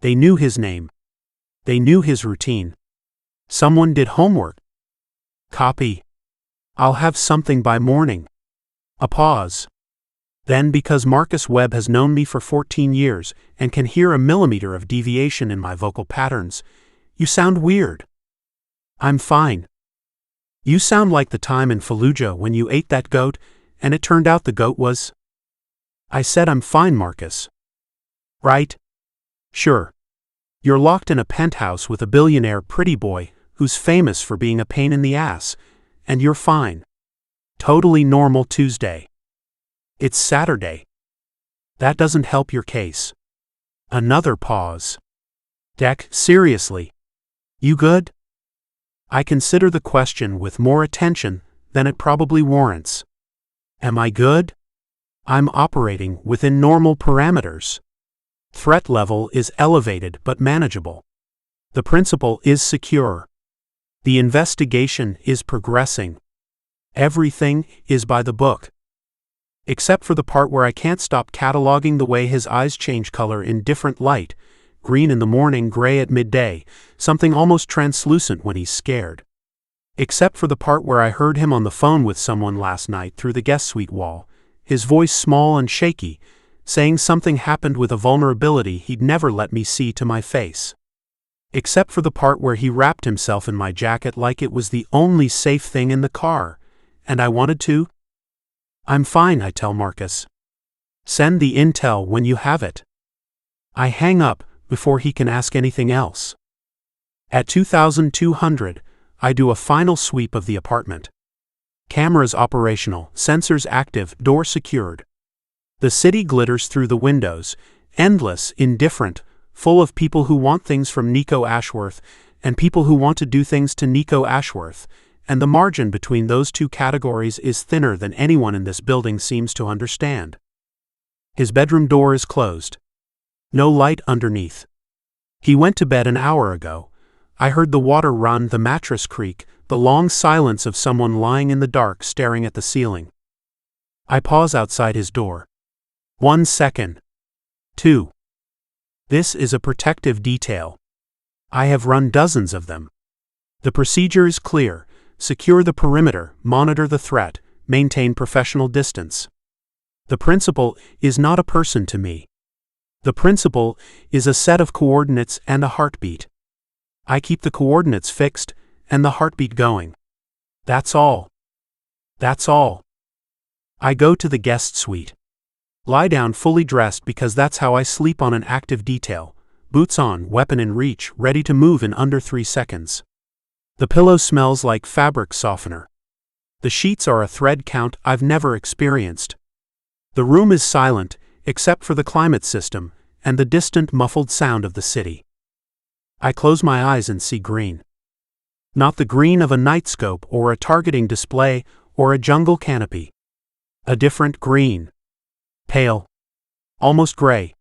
They knew his name. They knew his routine. Someone did homework. Copy. I'll have something by morning. A pause. Then, because Marcus Webb has known me for 14 years and can hear a millimeter of deviation in my vocal patterns, you sound weird. I'm fine. You sound like the time in Fallujah when you ate that goat and it turned out the goat was. I said I'm fine, Marcus. Right? Sure. You're locked in a penthouse with a billionaire pretty boy who's famous for being a pain in the ass, and you're fine. Totally normal Tuesday. It's Saturday. That doesn't help your case. Another pause. Deck, seriously. You good? I consider the question with more attention than it probably warrants. Am I good? I'm operating within normal parameters. Threat level is elevated but manageable. The principal is secure. The investigation is progressing. Everything is by the book. Except for the part where I can't stop cataloging the way his eyes change color in different light, green in the morning, gray at midday, something almost translucent when he's scared. Except for the part where I heard him on the phone with someone last night through the guest suite wall, his voice small and shaky, saying something happened with a vulnerability he'd never let me see to my face. Except for the part where he wrapped himself in my jacket like it was the only safe thing in the car, and I wanted to. I'm fine, I tell Marcus. Send the intel when you have it. I hang up before he can ask anything else. At 2200, I do a final sweep of the apartment. Cameras operational, sensors active, door secured. The city glitters through the windows, endless, indifferent, full of people who want things from Nico Ashworth and people who want to do things to Nico Ashworth, and the margin between those two categories is thinner than anyone in this building seems to understand. His bedroom door is closed. No light underneath. He went to bed an hour ago. I heard the water run, the mattress creak, the long silence of someone lying in the dark staring at the ceiling. I pause outside his door. 1 second. 2. This is a protective detail. I have run dozens of them. The procedure is clear. Secure the perimeter, monitor the threat, maintain professional distance. The principal is not a person to me. The principal is a set of coordinates and a heartbeat. I keep the coordinates fixed and the heartbeat going. That's all. That's all. I go to the guest suite. Lie down fully dressed because that's how I sleep on an active detail. Boots on, weapon in reach, ready to move in under 3 seconds. The pillow smells like fabric softener. The sheets are a thread count I've never experienced. The room is silent, except for the climate system and the distant muffled sound of the city. I close my eyes and see green. Not the green of a night scope or a targeting display or a jungle canopy. A different green. Pale. Almost gray.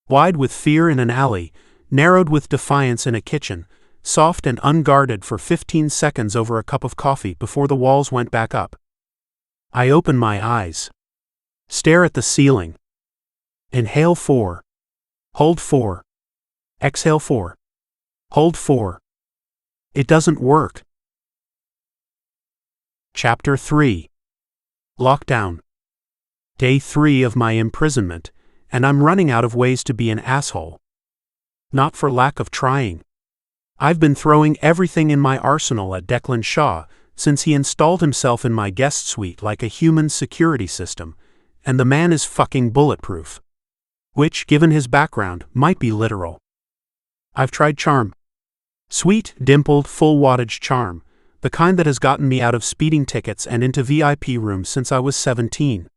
Wide with fear in an alley, narrowed with defiance in a kitchen, soft and unguarded for 15 seconds over a cup of coffee before the walls went back up. I open my eyes. Stare at the ceiling. Inhale 4. Hold 4. Exhale 4. Hold 4. It doesn't work. Chapter 3. Lockdown. Day 3 of my imprisonment, and I'm running out of ways to be an asshole. Not for lack of trying. I've been throwing everything in my arsenal at Declan Shaw since he installed himself in my guest suite like a human security system, and the man is fucking bulletproof. Which, given his background, might be literal. I've tried charm. Sweet, dimpled, full wattage charm, the kind that has gotten me out of speeding tickets and into VIP rooms since I was 17.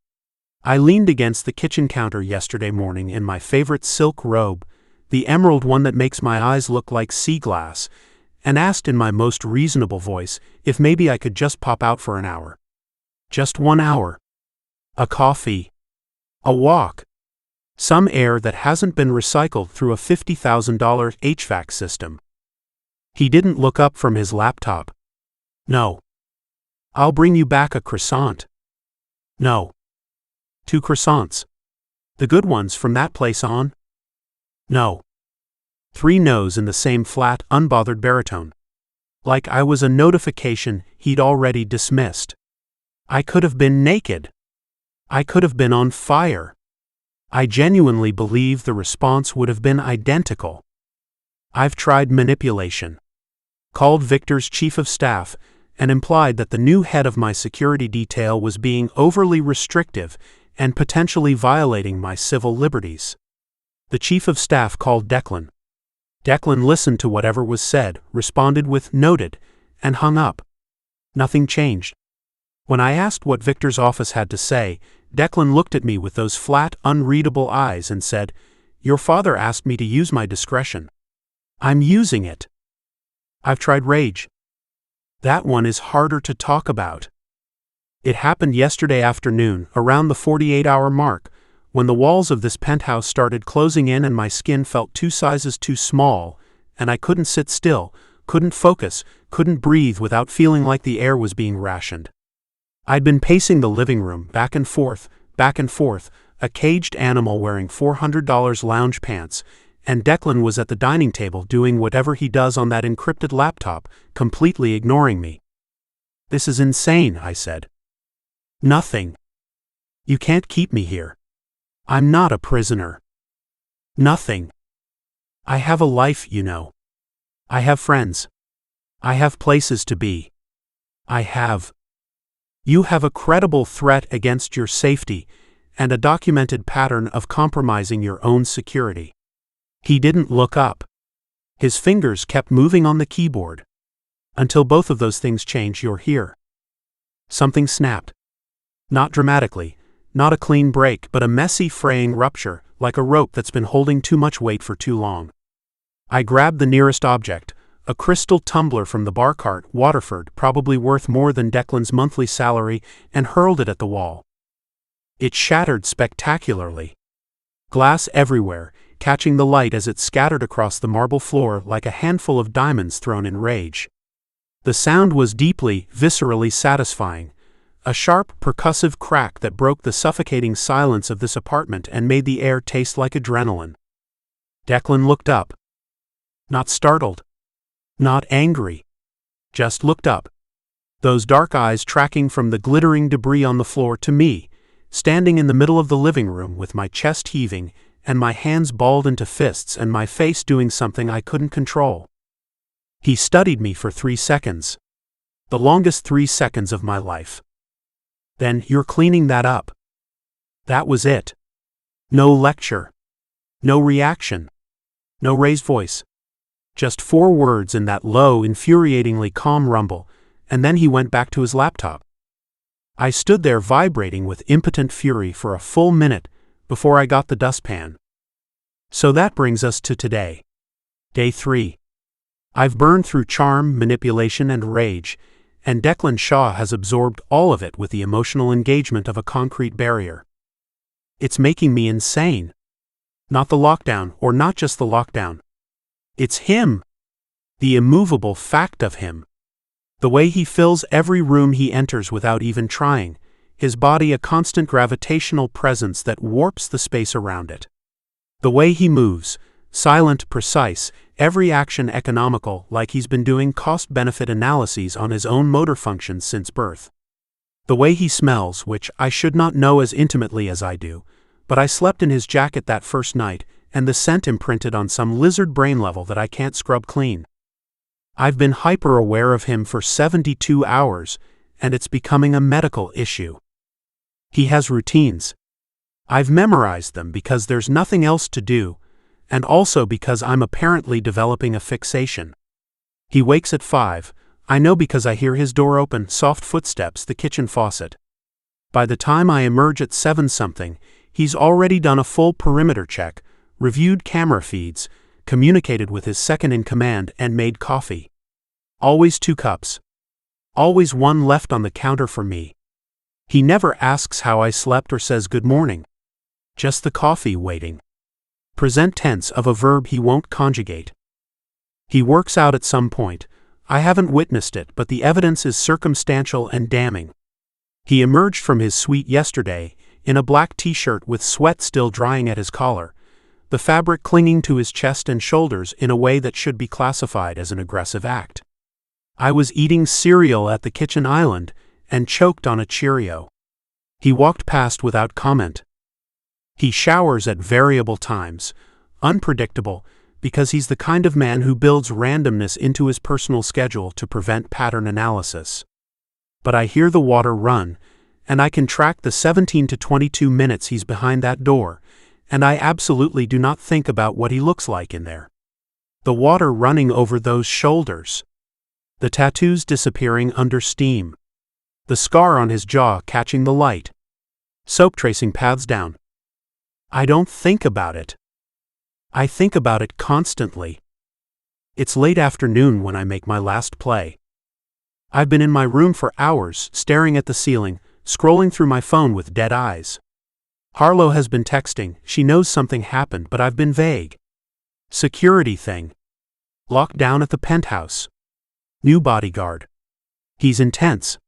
I leaned against the kitchen counter yesterday morning in my favorite silk robe, the emerald one that makes my eyes look like sea glass, and asked in my most reasonable voice if maybe I could just pop out for an hour. Just 1 hour. A coffee. A walk. Some air that hasn't been recycled through a $50,000 HVAC system. He didn't look up from his laptop. No. I'll bring you back a croissant. No. 2 croissants. The good ones from that place on? No. 3 no's in the same flat, unbothered baritone. Like I was a notification he'd already dismissed. I could have been naked. I could have been on fire. I genuinely believe the response would have been identical. I've tried manipulation. Called Victor's chief of staff and implied that the new head of my security detail was being overly restrictive and potentially violating my civil liberties. The chief of staff called Declan. Declan listened to whatever was said, responded with "noted," and hung up. Nothing changed. When I asked what Victor's office had to say, Declan looked at me with those flat, unreadable eyes and said, "Your father asked me to use my discretion. I'm using it." I've tried rage. That one is harder to talk about. It happened yesterday afternoon, around the 48-hour mark, when the walls of this penthouse started closing in and my skin felt 2 sizes too small, and I couldn't sit still, couldn't focus, couldn't breathe without feeling like the air was being rationed. I'd been pacing the living room, back and forth, a caged animal wearing $400 lounge pants, and Declan was at the dining table doing whatever he does on that encrypted laptop, completely ignoring me. "This is insane," I said. "Nothing. You can't keep me here. I'm not a prisoner. Nothing. I have a life, you know. I have friends. I have places to be. You have a credible threat against your safety and a documented pattern of compromising your own security." He didn't look up. His fingers kept moving on the keyboard. "Until both of those things change, you're here." Something snapped. Not dramatically, not a clean break, but a messy, fraying rupture, like a rope that's been holding too much weight for too long. I grabbed the nearest object, a crystal tumbler from the bar cart, Waterford, probably worth more than Declan's monthly salary, and hurled it at the wall. It shattered spectacularly. Glass everywhere, catching the light as it scattered across the marble floor like a handful of diamonds thrown in rage. The sound was deeply, viscerally satisfying, a sharp, percussive crack that broke the suffocating silence of this apartment and made the air taste like adrenaline. Declan looked up. Not startled. Not angry. Just looked up. Those dark eyes tracking from the glittering debris on the floor to me, standing in the middle of the living room with my chest heaving and my hands balled into fists and my face doing something I couldn't control. He studied me for 3 seconds. The longest 3 seconds of my life. "Then you're cleaning that up." That was it. No lecture. No reaction. No raised voice. Just 4 words in that low, infuriatingly calm rumble, and then he went back to his laptop. I stood there vibrating with impotent fury for a full minute before I got the dustpan. So that brings us to today. Day 3. I've burned through charm, manipulation, and rage, and Declan Shaw has absorbed all of it with the emotional engagement of a concrete barrier. It's making me insane. Not the lockdown, or not just the lockdown. It's him. The immovable fact of him. The way he fills every room he enters without even trying, his body a constant gravitational presence that warps the space around it. The way he moves, silent, precise, every action economical, like he's been doing cost-benefit analyses on his own motor functions since birth. The way he smells, which I should not know as intimately as I do, but I slept in his jacket that first night, and the scent imprinted on some lizard brain level that I can't scrub clean. I've been hyper-aware of him for 72 hours, and it's becoming a medical issue. He has routines. I've memorized them because there's nothing else to do, and also because I'm apparently developing a fixation. He wakes at 5, I know because I hear his door open, soft footsteps, the kitchen faucet. By the time I emerge at 7-something, he's already done a full perimeter check, reviewed camera feeds, communicated with his second-in-command, and made coffee. Always 2 cups. Always 1 left on the counter for me. He never asks how I slept or says good morning. Just the coffee waiting. Present tense of a verb he won't conjugate. He works out at some point. I haven't witnessed it, but the evidence is circumstantial and damning. He emerged from his suite yesterday, in a black t-shirt with sweat still drying at his collar, the fabric clinging to his chest and shoulders in a way that should be classified as an aggressive act. I was eating cereal at the kitchen island and choked on a Cheerio. He walked past without comment. He showers at variable times, unpredictable, because he's the kind of man who builds randomness into his personal schedule to prevent pattern analysis. But I hear the water run, and I can track the 17 to 22 minutes he's behind that door, and I absolutely do not think about what he looks like in there. The water running over those shoulders. The tattoos disappearing under steam. The scar on his jaw catching the light. Soap tracing paths down. I don't think about it. I think about it constantly. It's late afternoon when I make my last play. I've been in my room for hours, staring at the ceiling, scrolling through my phone with dead eyes. Harlow has been texting, she knows something happened, but I've been vague. Security thing. Locked down at the penthouse. New bodyguard. He's intense.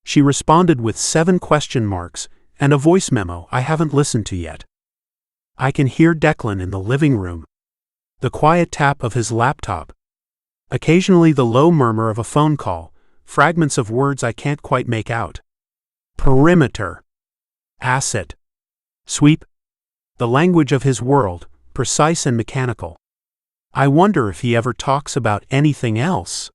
She responded with 7 question marks and a voice memo I haven't listened to yet. I can hear Declan in the living room. The quiet tap of his laptop. Occasionally the low murmur of a phone call, fragments of words I can't quite make out. Perimeter. Asset. Sweep. The language of his world, precise and mechanical. I wonder if he ever talks about anything else.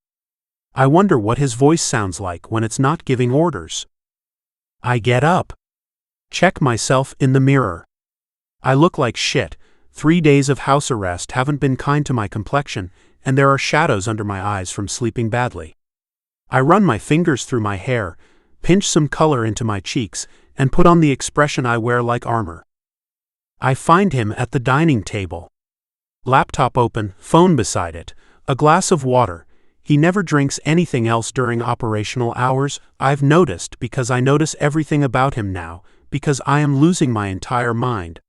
I wonder what his voice sounds like when it's not giving orders. I get up. Check myself in the mirror. I look like shit. 3 days of house arrest haven't been kind to my complexion, and there are shadows under my eyes from sleeping badly. I run my fingers through my hair, pinch some color into my cheeks, and put on the expression I wear like armor. I find him at the dining table. Laptop open, phone beside it, a glass of water. He never drinks anything else during operational hours, I've noticed, because I notice everything about him now, because I am losing my entire mind.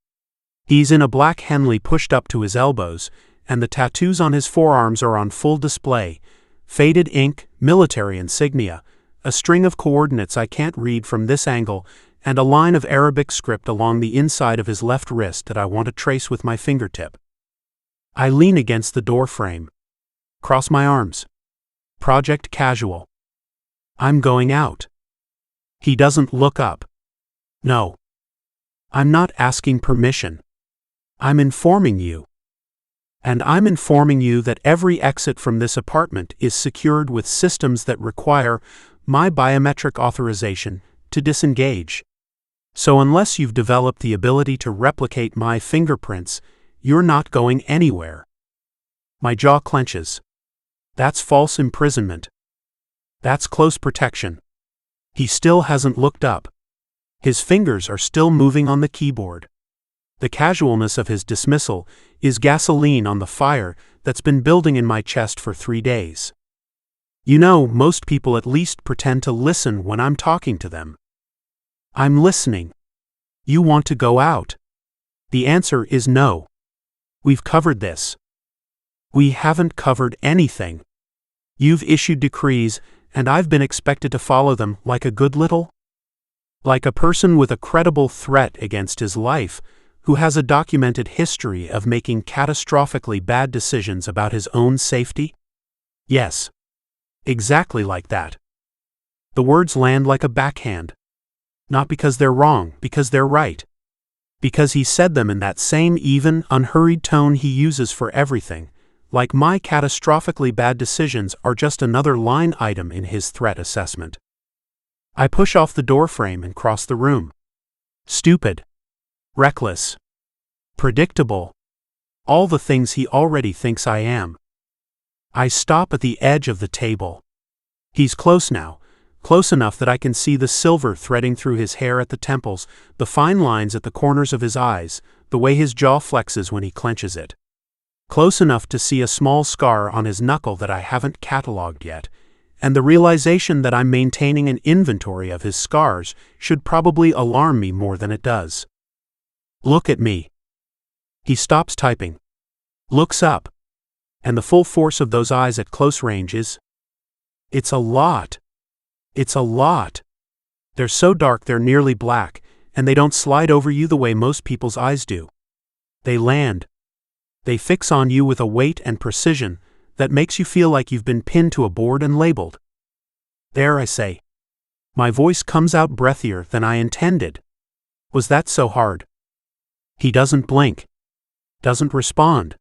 He's in a black Henley pushed up to his elbows, and the tattoos on his forearms are on full display. Faded ink, military insignia, a string of coordinates I can't read from this angle, and a line of Arabic script along the inside of his left wrist that I want to trace with my fingertip. I lean against the door frame. Cross my arms. Project casual. I'm going out. He doesn't look up. No. I'm not asking permission. I'm informing you. And I'm informing you that every exit from this apartment is secured with systems that require my biometric authorization to disengage. So unless you've developed the ability to replicate my fingerprints, you're not going anywhere. My jaw clenches. That's false imprisonment. That's close protection. He still hasn't looked up. His fingers are still moving on the keyboard. The casualness of his dismissal is gasoline on the fire that's been building in my chest for 3 days. You know, most people at least pretend to listen when I'm talking to them. I'm listening. You want to go out? The answer is no. We've covered this. We haven't covered anything. You've issued decrees, and I've been expected to follow them like a good little? Like a person with a credible threat against his life, who has a documented history of making catastrophically bad decisions about his own safety? Yes. Exactly like that. The words land like a backhand. Not because they're wrong, because they're right. Because he said them in that same even, unhurried tone he uses for everything, like my catastrophically bad decisions are just another line item in his threat assessment. I push off the doorframe and cross the room. Stupid. Reckless. Predictable. All the things he already thinks I am. I stop at the edge of the table. He's close now, close enough that I can see the silver threading through his hair at the temples, the fine lines at the corners of his eyes, the way his jaw flexes when he clenches it. Close enough to see a small scar on his knuckle that I haven't catalogued yet, and the realization that I'm maintaining an inventory of his scars should probably alarm me more than it does. Look at me. He stops typing. Looks up. And the full force of those eyes at close range is... It's a lot. It's a lot. They're so dark they're nearly black, and they don't slide over you the way most people's eyes do. They land. They fix on you with a weight and precision that makes you feel like you've been pinned to a board and labeled. There, I say. My voice comes out breathier than I intended. Was that so hard? He doesn't blink. Doesn't respond.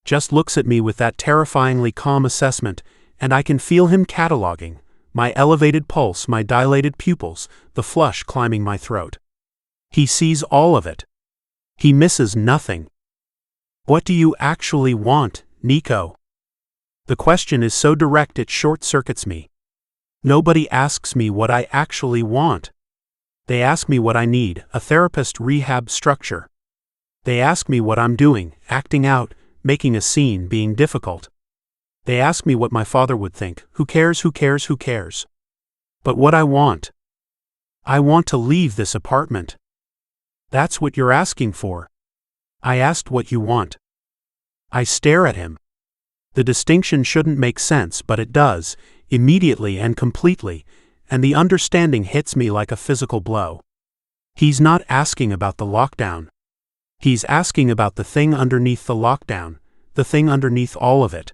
Just looks at me with that terrifyingly calm assessment, and I can feel him cataloging my elevated pulse, my dilated pupils, the flush climbing my throat. He sees all of it. He misses nothing. What do you actually want, Nico? The question is so direct it short-circuits me. Nobody asks me what I actually want. They ask me what I need, a therapist rehab structure. They ask me what I'm doing, acting out, making a scene, being difficult. They ask me what my father would think. Who cares, who cares, who cares? But what I want to leave this apartment. That's what you're asking for. I asked what you want. I stare at him. The distinction shouldn't make sense, but it does, immediately and completely, and the understanding hits me like a physical blow. He's not asking about the lockdown. He's asking about the thing underneath the lockdown, the thing underneath all of it.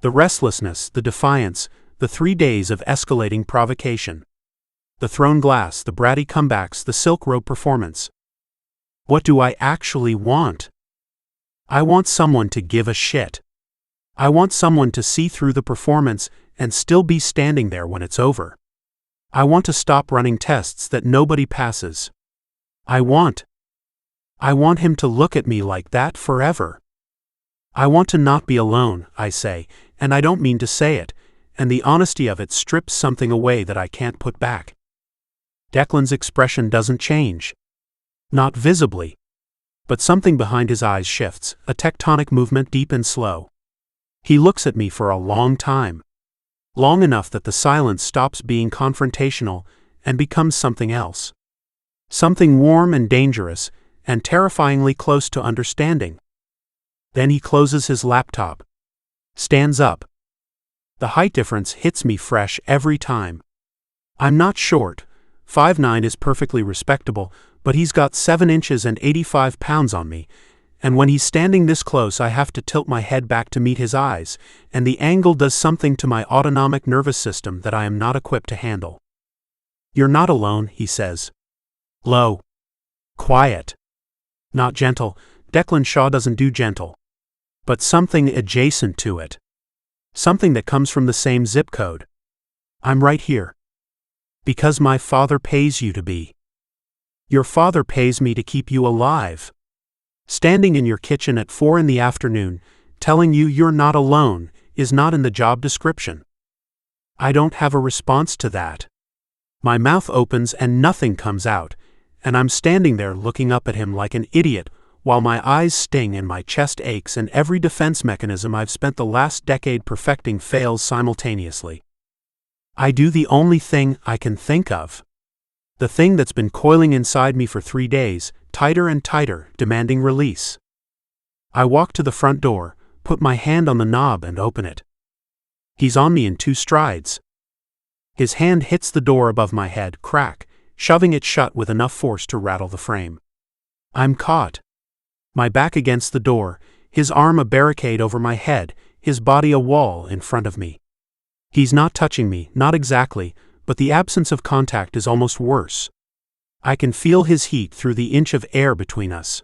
The restlessness, the defiance, the 3 days of escalating provocation. The thrown glass, the bratty comebacks, the silk robe performance. What do I actually want? I want someone to give a shit. I want someone to see through the performance and still be standing there when it's over. I want to stop running tests that nobody passes. I want him to look at me like that forever. I want to not be alone, I say, and I don't mean to say it, and the honesty of it strips something away that I can't put back. Declan's expression doesn't change. Not visibly. But something behind his eyes shifts, a tectonic movement deep and slow. He looks at me for a long time. Long enough that the silence stops being confrontational and becomes something else. Something warm and dangerous, and terrifyingly close to understanding. Then he closes his laptop. Stands up. The height difference hits me fresh every time. I'm not short. 5'9" is perfectly respectable, but he's got 7 inches and 85 pounds on me, and when he's standing this close I have to tilt my head back to meet his eyes, and the angle does something to my autonomic nervous system that I am not equipped to handle. You're not alone, he says. Low. Quiet. Not gentle. Declan Shaw doesn't do gentle. But something adjacent to it. Something that comes from the same zip code. I'm right here. Because my father pays you to be. Your father pays me to keep you alive. Standing in your kitchen at 4 in the afternoon, telling you you're not alone, is not in the job description. I don't have a response to that. My mouth opens and nothing comes out, and I'm standing there looking up at him like an idiot, while my eyes sting and my chest aches and every defense mechanism I've spent the last decade perfecting fails simultaneously. I do the only thing I can think of. The thing that's been coiling inside me for 3 days, tighter and tighter, demanding release. I walk to the front door, put my hand on the knob and open it. He's on me in 2 strides. His hand hits the door above my head, crack, shoving it shut with enough force to rattle the frame. I'm caught. My back against the door, his arm a barricade over my head, his body a wall in front of me. He's not touching me, not exactly, but the absence of contact is almost worse. I can feel his heat through the inch of air between us.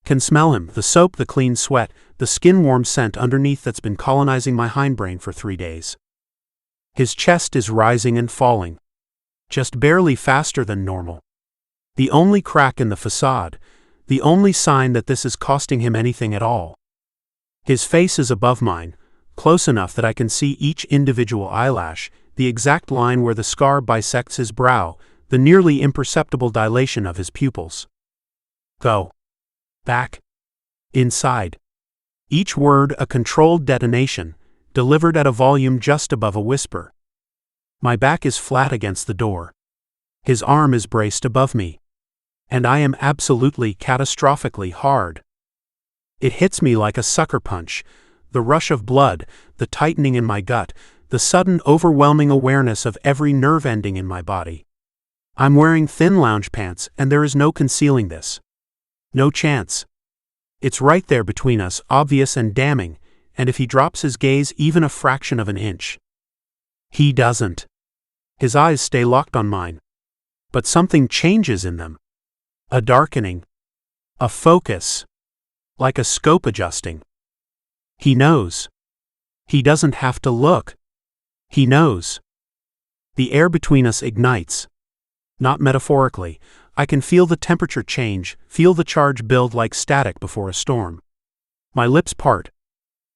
Can smell him, the soap, the clean sweat, the skin-warm scent underneath that's been colonizing my hindbrain for 3 days. His chest is rising and falling. Just barely faster than normal. The only crack in the facade, the only sign that this is costing him anything at all. His face is above mine, close enough that I can see each individual eyelash, the exact line where the scar bisects his brow, the nearly imperceptible dilation of his pupils. Go. Back. Inside. Each word a controlled detonation, delivered at a volume just above a whisper. My back is flat against the door. His arm is braced above me. And I am absolutely catastrophically hard. It hits me like a sucker punch, the rush of blood, the tightening in my gut, the sudden overwhelming awareness of every nerve ending in my body. I'm wearing thin lounge pants and there is no concealing this. No chance. It's right there between us, obvious and damning, and if he drops his gaze even a fraction of an inch. He doesn't. His eyes stay locked on mine. But something changes in them. A darkening. A focus. Like a scope adjusting. He knows. He doesn't have to look. He knows. The air between us ignites. Not metaphorically. I can feel the temperature change, feel the charge build like static before a storm. My lips part.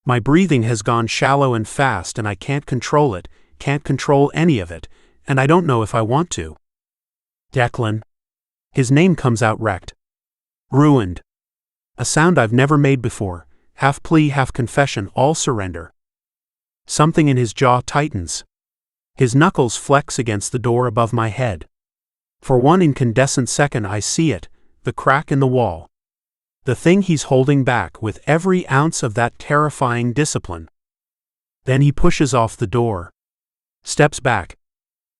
My breathing has gone shallow and fast and I can't control it, can't control any of it, and I don't know if I want to. Declan. His name comes out wrecked. Ruined. A sound I've never made before, half plea, half confession, all surrender. Something in his jaw tightens. His knuckles flex against the door above my head. For one incandescent second I see it, the crack in the wall. The thing he's holding back with every ounce of that terrifying discipline. Then he pushes off the door. Steps back.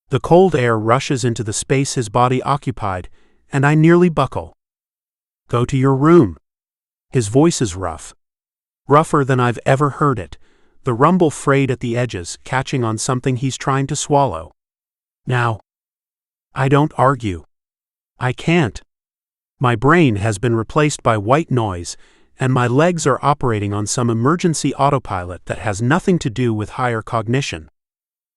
The cold air rushes into the space his body occupied, and I nearly buckle. Go to your room. His voice is rough. Rougher than I've ever heard it, the rumble frayed at the edges, catching on something he's trying to swallow. Now. I don't argue. I can't. My brain has been replaced by white noise, and my legs are operating on some emergency autopilot that has nothing to do with higher cognition.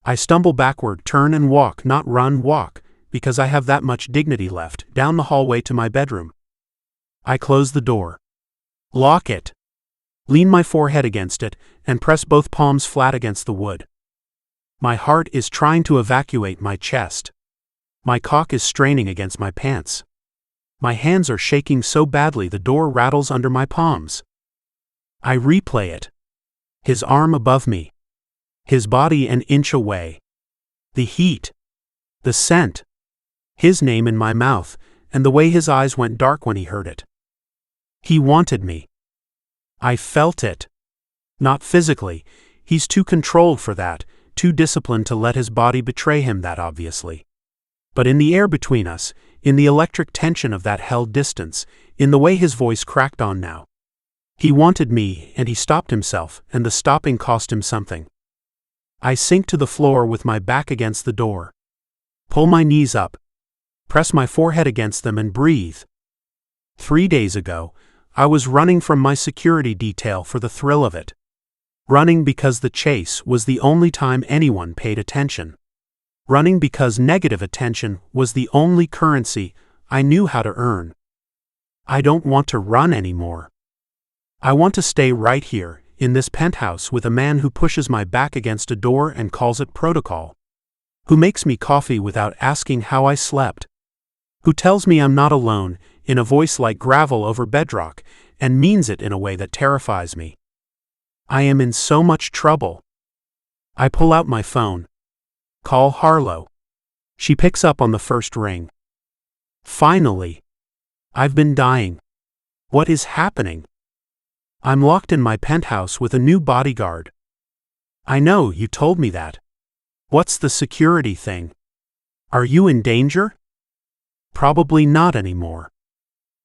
I stumble backward, turn and walk, not run, walk, because I have that much dignity left, down the hallway to my bedroom. I close the door. Lock it. Lean my forehead against it, and press both palms flat against the wood. My heart is trying to evacuate my chest. My cock is straining against my pants. My hands are shaking so badly the door rattles under my palms. I replay it. His arm above me. His body an inch away. The heat. The scent. His name in my mouth, and the way his eyes went dark when he heard it. He wanted me. I felt it. Not physically. He's too controlled for that, too disciplined to let his body betray him that obviously. But in the air between us, in the electric tension of that held distance, in the way his voice cracked on now. He wanted me, and he stopped himself, and the stopping cost him something. I sink to the floor with my back against the door. Pull my knees up. Press my forehead against them and breathe. 3 days ago, I was running from my security detail for the thrill of it. Running because the chase was the only time anyone paid attention. Running because negative attention was the only currency I knew how to earn. I don't want to run anymore. I want to stay right here, in this penthouse with a man who pushes my back against a door and calls it protocol. Who makes me coffee without asking how I slept. Who tells me I'm not alone, in a voice like gravel over bedrock, and means it in a way that terrifies me. I am in so much trouble. I pull out my phone. Call Harlow. She picks up on the first ring. Finally. I've been dying. What is happening? I'm locked in my penthouse with a new bodyguard. I know, you told me that. What's the security thing? Are you in danger? Probably not anymore.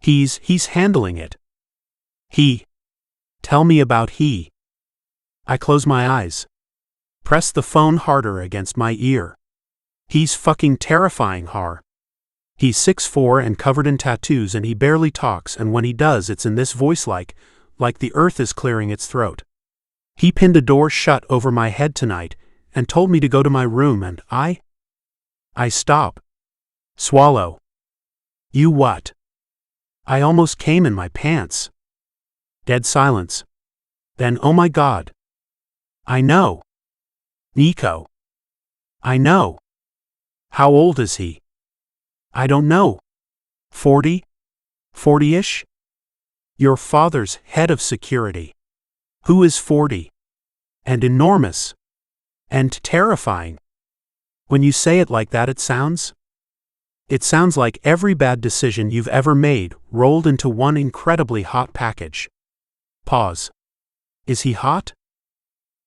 He's handling it. He. Tell me about he. I close my eyes. Press the phone harder against my ear. He's fucking terrifying, Har. He's 6'4" and covered in tattoos and he barely talks, and when he does it's in this voice like the earth is clearing its throat. He pinned a door shut over my head tonight and told me to go to my room and I stop. Swallow. You what? I almost came in my pants. Dead silence. Then oh my God. I know. Nico. I know. How old is he? I don't know. 40? 40-ish? Your father's head of security. Who is 40? And enormous. And terrifying. When you say it like that it sounds like every bad decision you've ever made rolled into one incredibly hot package. Pause. Is he hot?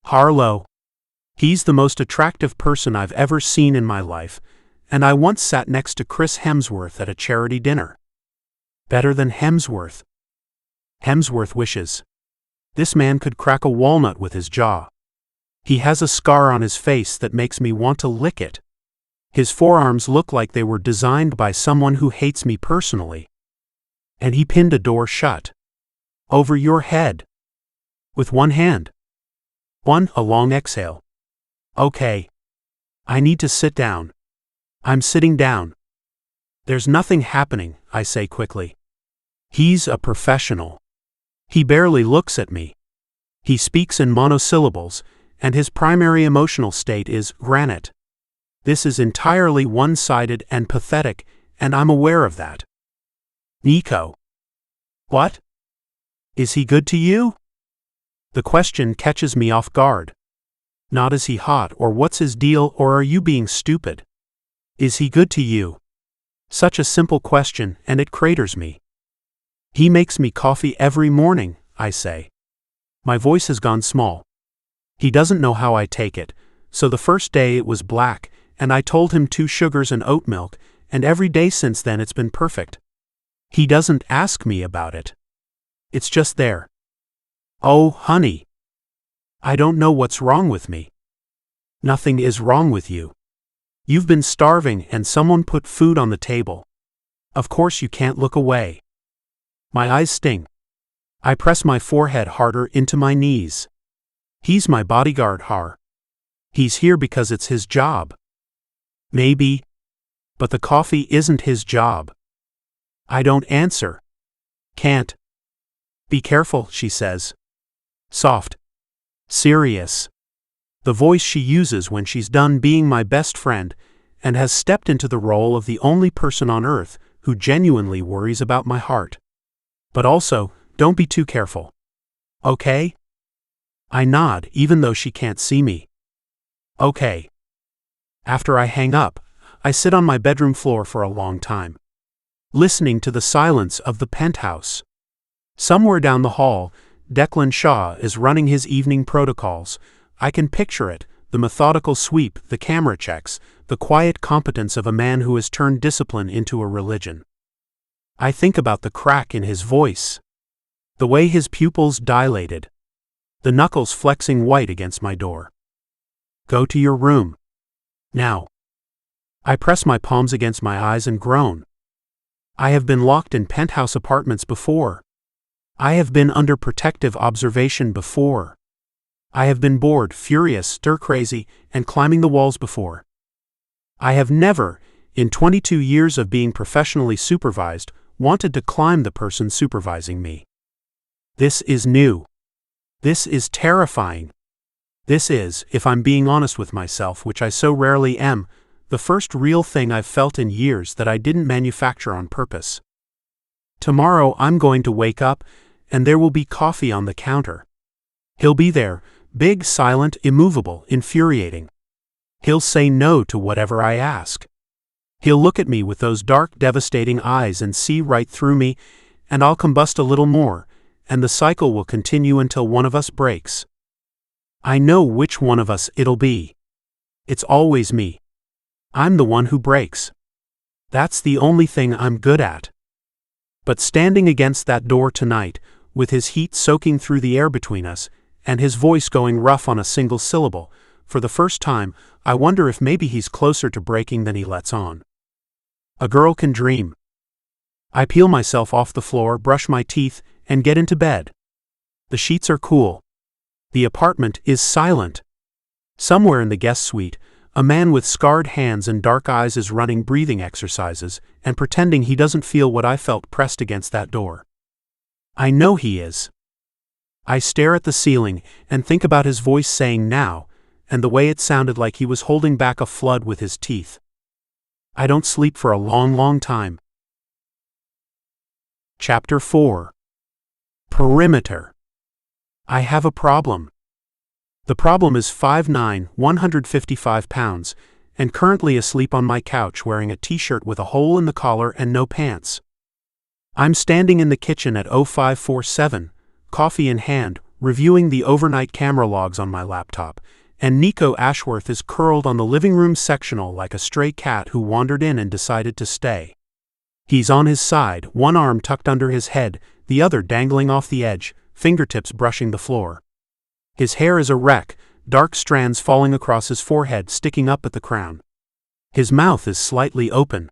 Harlow. He's the most attractive person I've ever seen in my life, and I once sat next to Chris Hemsworth at a charity dinner. Better than Hemsworth. Hemsworth wishes. This man could crack a walnut with his jaw. He has a scar on his face that makes me want to lick it. His forearms look like they were designed by someone who hates me personally. And he pinned a door shut. Over your head. With one hand. A long exhale. Okay. I need to sit down. I'm sitting down. There's nothing happening, I say quickly. He's a professional. He barely looks at me. He speaks in monosyllables, and his primary emotional state is granite. This is entirely one-sided and pathetic, and I'm aware of that. Nico. What? Is he good to you? The question catches me off guard. Not is he hot or what's his deal or are you being stupid? Is he good to you? Such a simple question, and it craters me. He makes me coffee every morning, I say. My voice has gone small. He doesn't know how I take it, so the first day it was black, and I told him 2 sugars and oat milk, and every day since then it's been perfect. He doesn't ask me about it. It's just there. Oh, honey. I don't know what's wrong with me. Nothing is wrong with you. You've been starving and someone put food on the table. Of course you can't look away. My eyes sting. I press my forehead harder into my knees. He's my bodyguard, heir. He's here because it's his job. Maybe. But the coffee isn't his job. I don't answer. Can't. Be careful, she says. Soft. Serious. The voice she uses when she's done being my best friend and has stepped into the role of the only person on earth who genuinely worries about my heart. But also, don't be too careful. Okay? I nod even though she can't see me. Okay. After I hang up, I sit on my bedroom floor for a long time, listening to the silence of the penthouse. Somewhere down the hall, Declan Shaw is running his evening protocols. I can picture it, the methodical sweep, the camera checks, the quiet competence of a man who has turned discipline into a religion. I think about the crack in his voice, the way his pupils dilated, the knuckles flexing white against my door. Go to your room. Now. I press my palms against my eyes and groan. I have been locked in penthouse apartments before. I have been under protective observation before. I have been bored, furious, stir-crazy, and climbing the walls before. I have never, in 22 years of being professionally supervised, wanted to climb the person supervising me. This is new. This is terrifying. This is, if I'm being honest with myself, which I so rarely am, the first real thing I've felt in years that I didn't manufacture on purpose. Tomorrow I'm going to wake up, and there will be coffee on the counter. He'll be there, big, silent, immovable, infuriating. He'll say no to whatever I ask. He'll look at me with those dark, devastating eyes and see right through me, and I'll combust a little more, and the cycle will continue until one of us breaks. I know which one of us it'll be. It's always me. I'm the one who breaks. That's the only thing I'm good at. But standing against that door tonight, with his heat soaking through the air between us, and his voice going rough on a single syllable, for the first time, I wonder if maybe he's closer to breaking than he lets on. A girl can dream. I peel myself off the floor, brush my teeth, and get into bed. The sheets are cool. The apartment is silent. Somewhere in the guest suite, a man with scarred hands and dark eyes is running breathing exercises and pretending he doesn't feel what I felt pressed against that door. I know he is. I stare at the ceiling and think about his voice saying now, and the way it sounded like he was holding back a flood with his teeth. I don't sleep for a long time. Chapter 4. Perimeter. I have a problem. The problem is 5'9", 155 pounds, and currently asleep on my couch wearing a t-shirt with a hole in the collar and no pants. I'm standing in the kitchen at 0547, coffee in hand, reviewing the overnight camera logs on my laptop, and Nico Ashworth is curled on the living room sectional like a stray cat who wandered in and decided to stay. He's on his side, one arm tucked under his head, the other dangling off the edge, fingertips brushing the floor. His hair is a wreck, dark strands falling across his forehead, sticking up at the crown. His mouth is slightly open.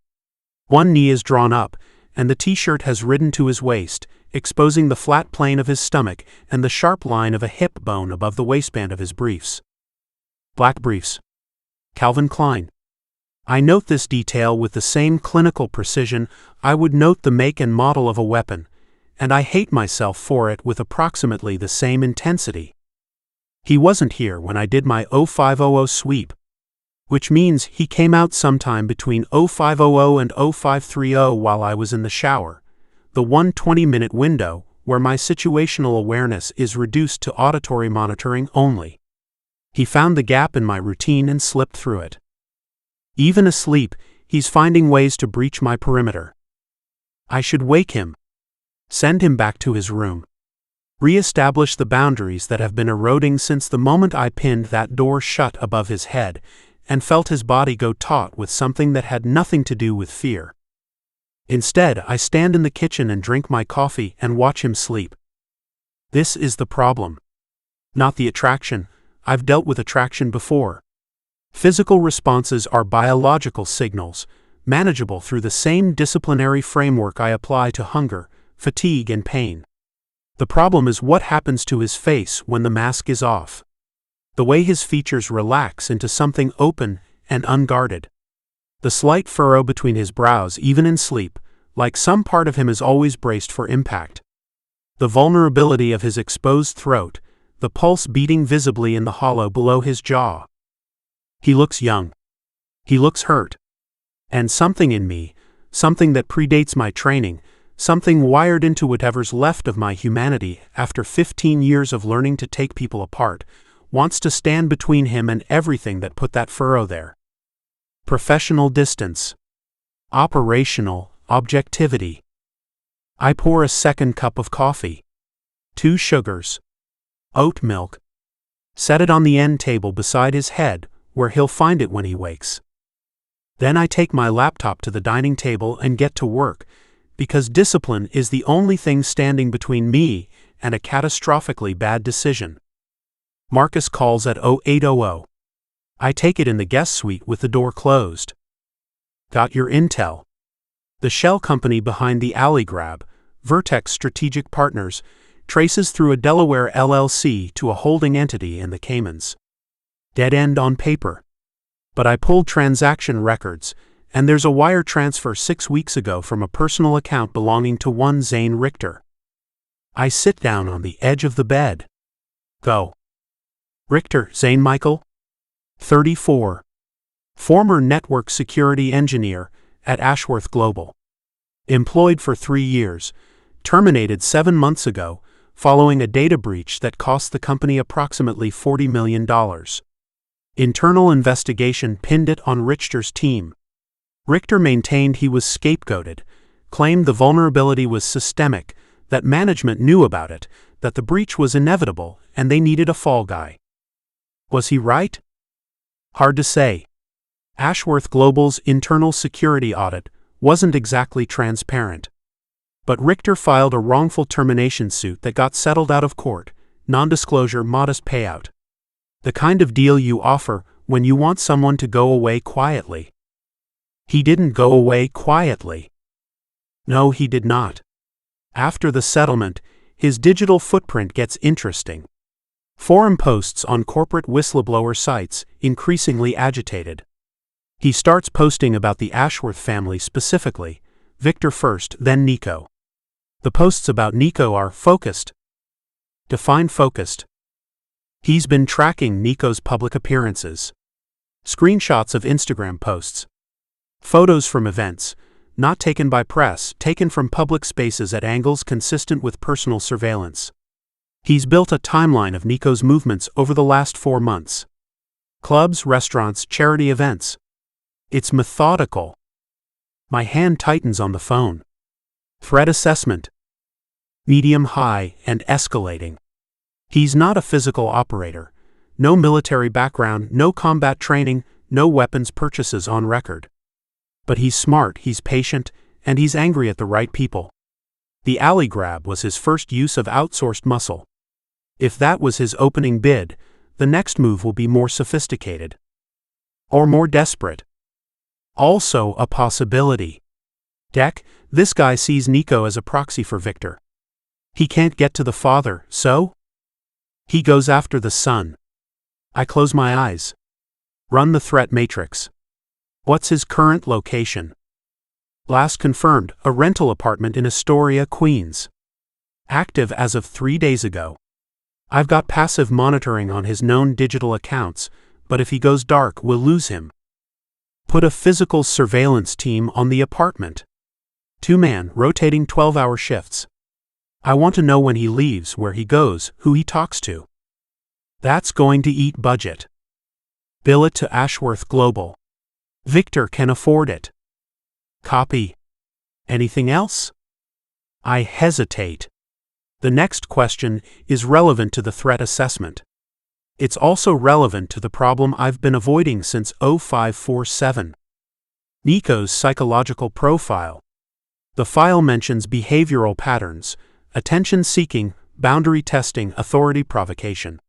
One knee is drawn up, and the t-shirt has ridden to his waist, exposing the flat plane of his stomach and the sharp line of a hip bone above the waistband of his briefs. Black briefs. Calvin Klein. I note this detail with the same clinical precision I would note the make and model of a weapon, and I hate myself for it with approximately the same intensity. He wasn't here when I did my 0500 sweep, which means he came out sometime between 0500 and 0530 while I was in the shower, the 120-minute window where my situational awareness is reduced to auditory monitoring only. He found the gap in my routine and slipped through it. Even asleep, he's finding ways to breach my perimeter. I should wake him. Send him back to his room. Re-establish the boundaries that have been eroding since the moment I pinned that door shut above his head and felt his body go taut with something that had nothing to do with fear. Instead, I stand in the kitchen and drink my coffee and watch him sleep. This is the problem. Not the attraction. I've dealt with attraction before. Physical responses are biological signals, manageable through the same disciplinary framework I apply to hunger, fatigue, and pain. The problem is what happens to his face when the mask is off. The way his features relax into something open and unguarded. The slight furrow between his brows even in sleep, like some part of him is always braced for impact. The vulnerability of his exposed throat, the pulse beating visibly in the hollow below his jaw. He looks young. He looks hurt. And something in me, something that predates my training, something wired into whatever's left of my humanity after 15 years of learning to take people apart, wants to stand between him and everything that put that furrow there. Professional distance. Operational objectivity. I pour a second cup of coffee. 2 sugars. Oat milk. Set it on the end table beside his head, where he'll find it when he wakes. Then I take my laptop to the dining table and get to work, because discipline is the only thing standing between me and a catastrophically bad decision. Marcus calls at 0800. I take it in the guest suite with the door closed. Got your intel. The shell company behind the alley grab, Vertex Strategic Partners, traces through a Delaware LLC to a holding entity in the Caymans. Dead end on paper. But I pulled transaction records, and there's a wire transfer 6 weeks ago from a personal account belonging to one Zane Richter. I sit down on the edge of the bed. Go. Richter, Zane Michael? 34. Former network security engineer at Ashworth Global. Employed for 3 years, terminated 7 months ago, following a data breach that cost the company approximately $40 million. Internal investigation pinned it on Richter's team. Richter maintained he was scapegoated, claimed the vulnerability was systemic, that management knew about it, that the breach was inevitable, and they needed a fall guy. Was he right? Hard to say. Ashworth Global's internal security audit wasn't exactly transparent. But Richter filed a wrongful termination suit that got settled out of court, non-disclosure, modest payout. The kind of deal you offer when you want someone to go away quietly. He didn't go away quietly. No, he did not. After the settlement, his digital footprint gets interesting. Forum posts on corporate whistleblower sites, increasingly agitated. He starts posting about the Ashworth family specifically, Victor first, then Nico. The posts about Nico are focused. Define focused. He's been tracking Nico's public appearances. Screenshots of Instagram posts. Photos from events, not taken by press, taken from public spaces at angles consistent with personal surveillance. He's built a timeline of Nico's movements over the last 4 months. Clubs, restaurants, charity events. It's methodical. My hand tightens on the phone. Threat assessment. Medium, high, and escalating. He's not a physical operator. no military background, no combat training, no weapons purchases on record. But he's smart, he's patient, and he's angry at the right people. The alley grab was his first use of outsourced muscle. If that was his opening bid, the next move will be more sophisticated. Or more desperate. Also a possibility. Deck, this guy sees Nico as a proxy for Victor. He can't get to the father, so? He goes after the son. I close my eyes. Run the threat matrix. What's his current location? Last confirmed, a rental apartment in Astoria, Queens. Active as of 3 days ago. I've got passive monitoring on his known digital accounts, but if he goes dark, we'll lose him. Put a physical surveillance team on the apartment. 2-man, rotating 12-hour shifts. I want to know when he leaves, where he goes, who he talks to. That's going to eat budget. Bill it to Ashworth Global. Victor can afford it. Copy. Anything else? I hesitate. The next question is relevant to the threat assessment. It's also relevant to the problem I've been avoiding since 0547. Nico's psychological profile. The file mentions behavioral patterns, attention-seeking, boundary testing, authority provocation.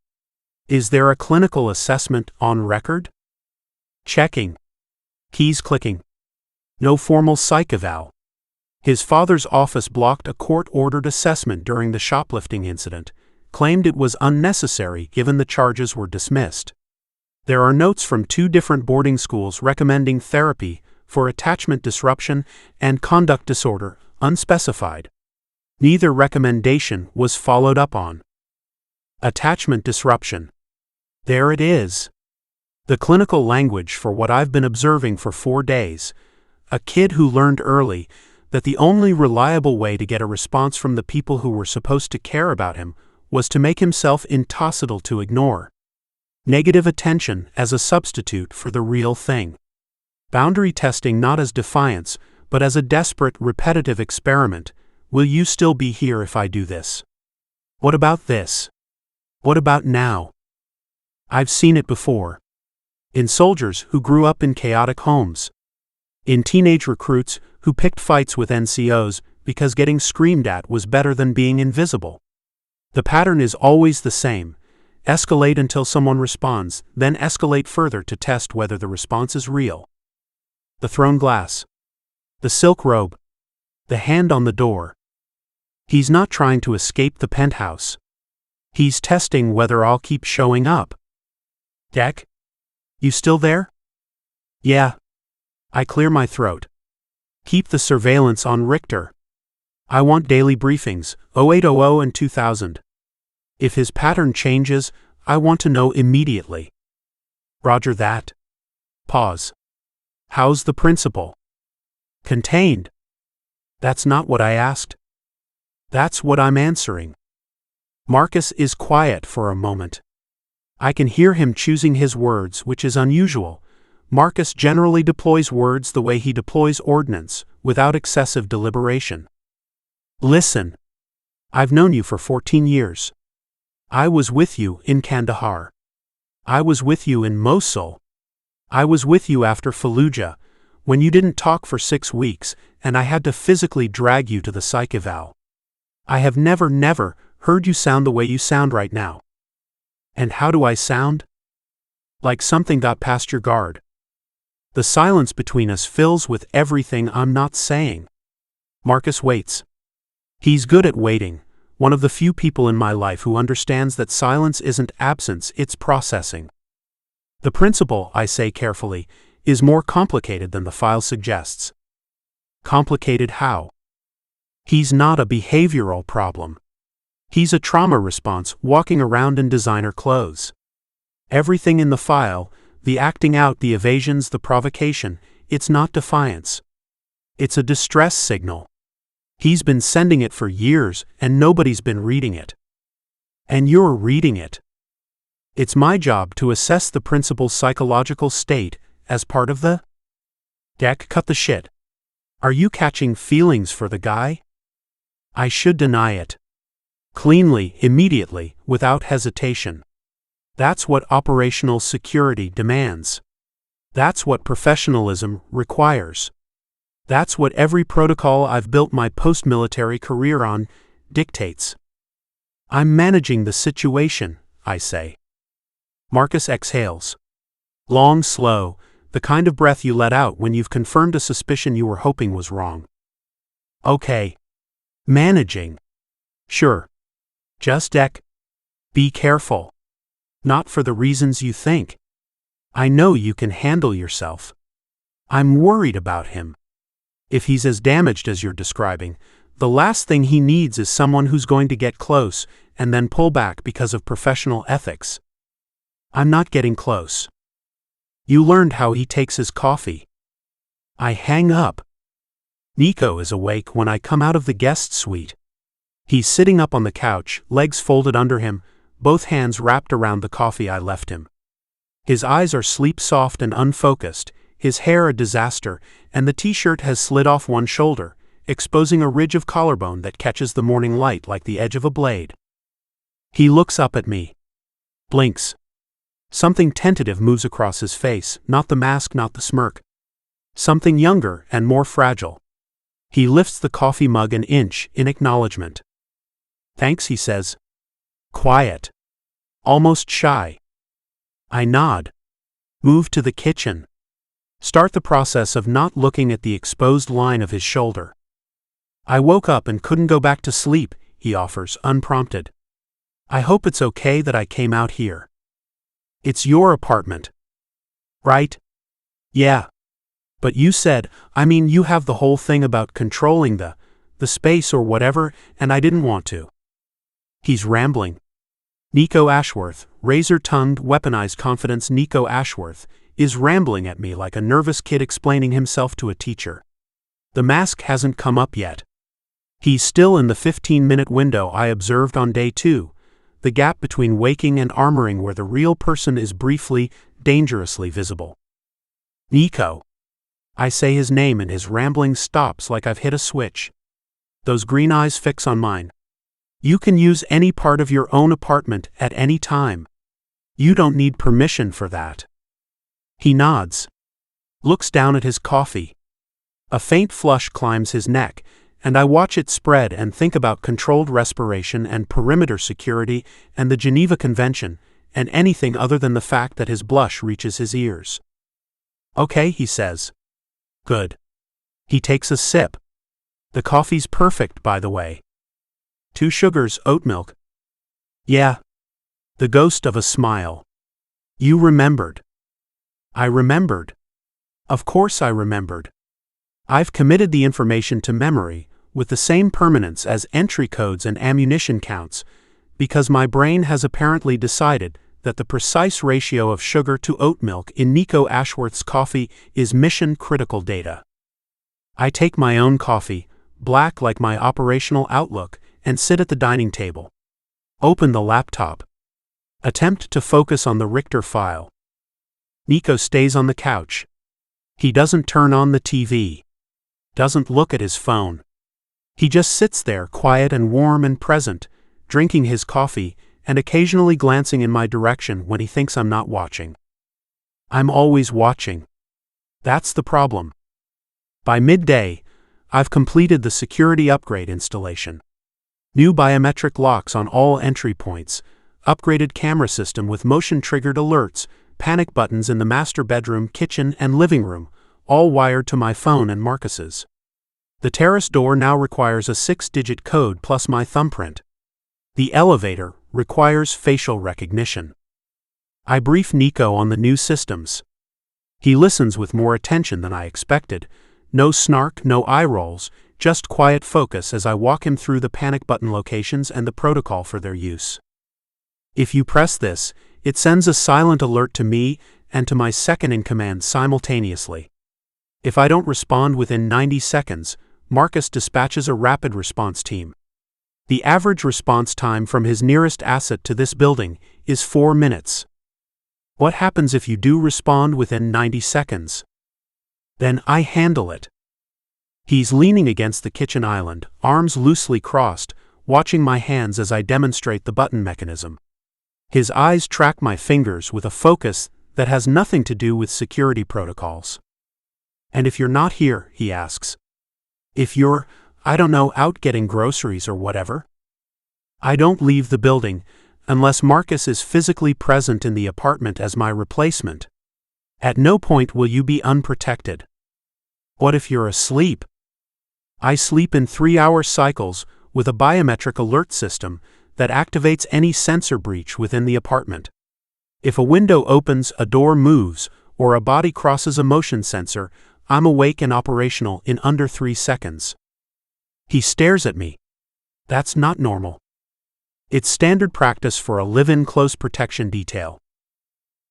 Is there a clinical assessment on record? Checking. Keys clicking. No formal psych eval. His father's office blocked a court-ordered assessment during the shoplifting incident, claimed it was unnecessary given the charges were dismissed. There are notes from 2 different boarding schools recommending therapy for attachment disruption and conduct disorder, unspecified. Neither recommendation was followed up on. Attachment disruption. There it is. The clinical language for what I've been observing for 4 days. A kid who learned early that the only reliable way to get a response from the people who were supposed to care about him was to make himself impossible to ignore. Negative attention as a substitute for the real thing. Boundary testing not as defiance, but as a desperate, repetitive experiment. Will you still be here if I do this? What about this? What about now? I've seen it before. In soldiers who grew up in chaotic homes. In teenage recruits who picked fights with NCOs because getting screamed at was better than being invisible. The pattern is always the same. Escalate until someone responds, then escalate further to test whether the response is real. The thrown glass. The silk robe. The hand on the door. He's not trying to escape the penthouse. He's testing whether I'll keep showing up. Deck? You still there? Yeah. I clear my throat. Keep the surveillance on Richter. I want daily briefings, 0800 and 2000. If his pattern changes, I want to know immediately. Roger that. Pause. How's the principal? Contained. That's not what I asked. That's what I'm answering. Marcus is quiet for a moment. I can hear him choosing his words, which is unusual. Marcus generally deploys words the way he deploys ordnance, without excessive deliberation. Listen. I've known you for 14 years. I was with you in Kandahar. I was with you in Mosul. I was with you after Fallujah, when you didn't talk for 6 weeks, and I had to physically drag you to the psych eval. I have never heard you sound the way you sound right now. And how do I sound? Like something got past your guard. The silence between us fills with everything I'm not saying. Marcus waits. He's good at waiting, one of the few people in my life who understands that silence isn't absence, it's processing. The principle, I say carefully, is more complicated than the file suggests. Complicated how? He's not a behavioral problem. He's a trauma response walking around in designer clothes. Everything in the file, the acting out, the evasions, the provocation, it's not defiance. It's a distress signal. He's been sending it for years and nobody's been reading it. And you're reading it. It's my job to assess the principal's psychological state as part of the... Deck, cut the shit. Are you catching feelings for the guy? I should deny it. Cleanly, immediately, without hesitation. That's what operational security demands. That's what professionalism requires. That's what every protocol I've built my post-military career on dictates. I'm managing the situation, I say. Marcus exhales. Long, slow, the kind of breath you let out when you've confirmed a suspicion you were hoping was wrong. Okay. Managing. Sure. Just be careful. Not for the reasons you think. I know you can handle yourself. I'm worried about him. If he's as damaged as you're describing, the last thing he needs is someone who's going to get close and then pull back because of professional ethics. I'm not getting close. You learned how he takes his coffee. I hang up. Nico is awake when I come out of the guest suite. He's sitting up on the couch, legs folded under him, both hands wrapped around the coffee I left him. His eyes are sleep-soft and unfocused, his hair a disaster, and the t-shirt has slid off one shoulder, exposing a ridge of collarbone that catches the morning light like the edge of a blade. He looks up at me. Blinks. Something tentative moves across his face, not the mask, not the smirk. Something younger and more fragile. He lifts the coffee mug an inch in acknowledgement. Thanks, he says. Quiet. Almost shy. I nod. Move to the kitchen. Start the process of not looking at the exposed line of his shoulder. I woke up and couldn't go back to sleep, he offers, unprompted. I hope it's okay that I came out here. It's your apartment. Right? Yeah. But you said, you have the whole thing about controlling the space or whatever, and I didn't want to. He's rambling. Nico Ashworth, razor-tongued, weaponized confidence Nico Ashworth, is rambling at me like a nervous kid explaining himself to a teacher. The mask hasn't come up yet. He's still in the 15-minute window I observed on day 2, the gap between waking and armoring where the real person is briefly, dangerously visible. Nico. I say his name and his rambling stops like I've hit a switch. Those green eyes fix on mine. You can use any part of your own apartment at any time. You don't need permission for that. He nods. Looks down at his coffee. A faint flush climbs his neck, and I watch it spread and think about controlled respiration and perimeter security and the Geneva Convention, and anything other than the fact that his blush reaches his ears. Okay, he says. Good. He takes a sip. The coffee's perfect, by the way. 2 sugars, oat milk. Yeah. The ghost of a smile. You remembered. I remembered. Of course I remembered. I've committed the information to memory, with the same permanence as entry codes and ammunition counts, because my brain has apparently decided that the precise ratio of sugar to oat milk in Nico Ashworth's coffee is mission-critical data. I take my own coffee, black like my operational outlook, and sit at the dining table. Open the laptop. Attempt to focus on the Richter file. Nico stays on the couch. He doesn't turn on the TV. Doesn't look at his phone. He just sits there quiet and warm and present, drinking his coffee and occasionally glancing in my direction when he thinks I'm not watching. I'm always watching. That's the problem. By midday, I've completed the security upgrade installation. New biometric locks on all entry points, upgraded camera system with motion-triggered alerts, panic buttons in the master bedroom, kitchen, and living room, all wired to my phone and Marcus's. The terrace door now requires a 6-digit code plus my thumbprint. The elevator requires facial recognition. I brief Nico on the new systems. He listens with more attention than I expected. No snark, no eye rolls, just quiet focus as I walk him through the panic button locations and the protocol for their use. If you press this, it sends a silent alert to me and to my second-in-command simultaneously. If I don't respond within 90 seconds, Marcus dispatches a rapid response team. The average response time from his nearest asset to this building is 4 minutes. What happens if you do respond within 90 seconds? Then I handle it. He's leaning against the kitchen island, arms loosely crossed, watching my hands as I demonstrate the button mechanism. His eyes track my fingers with a focus that has nothing to do with security protocols. And if you're not here, he asks. If you're, I don't know, out getting groceries or whatever? I don't leave the building unless Marcus is physically present in the apartment as my replacement. At no point will you be unprotected. What if you're asleep? I sleep in 3-hour cycles with a biometric alert system that activates any sensor breach within the apartment. If a window opens, a door moves, or a body crosses a motion sensor, I'm awake and operational in under 3 seconds. He stares at me. That's not normal. It's standard practice for a live-in close protection detail.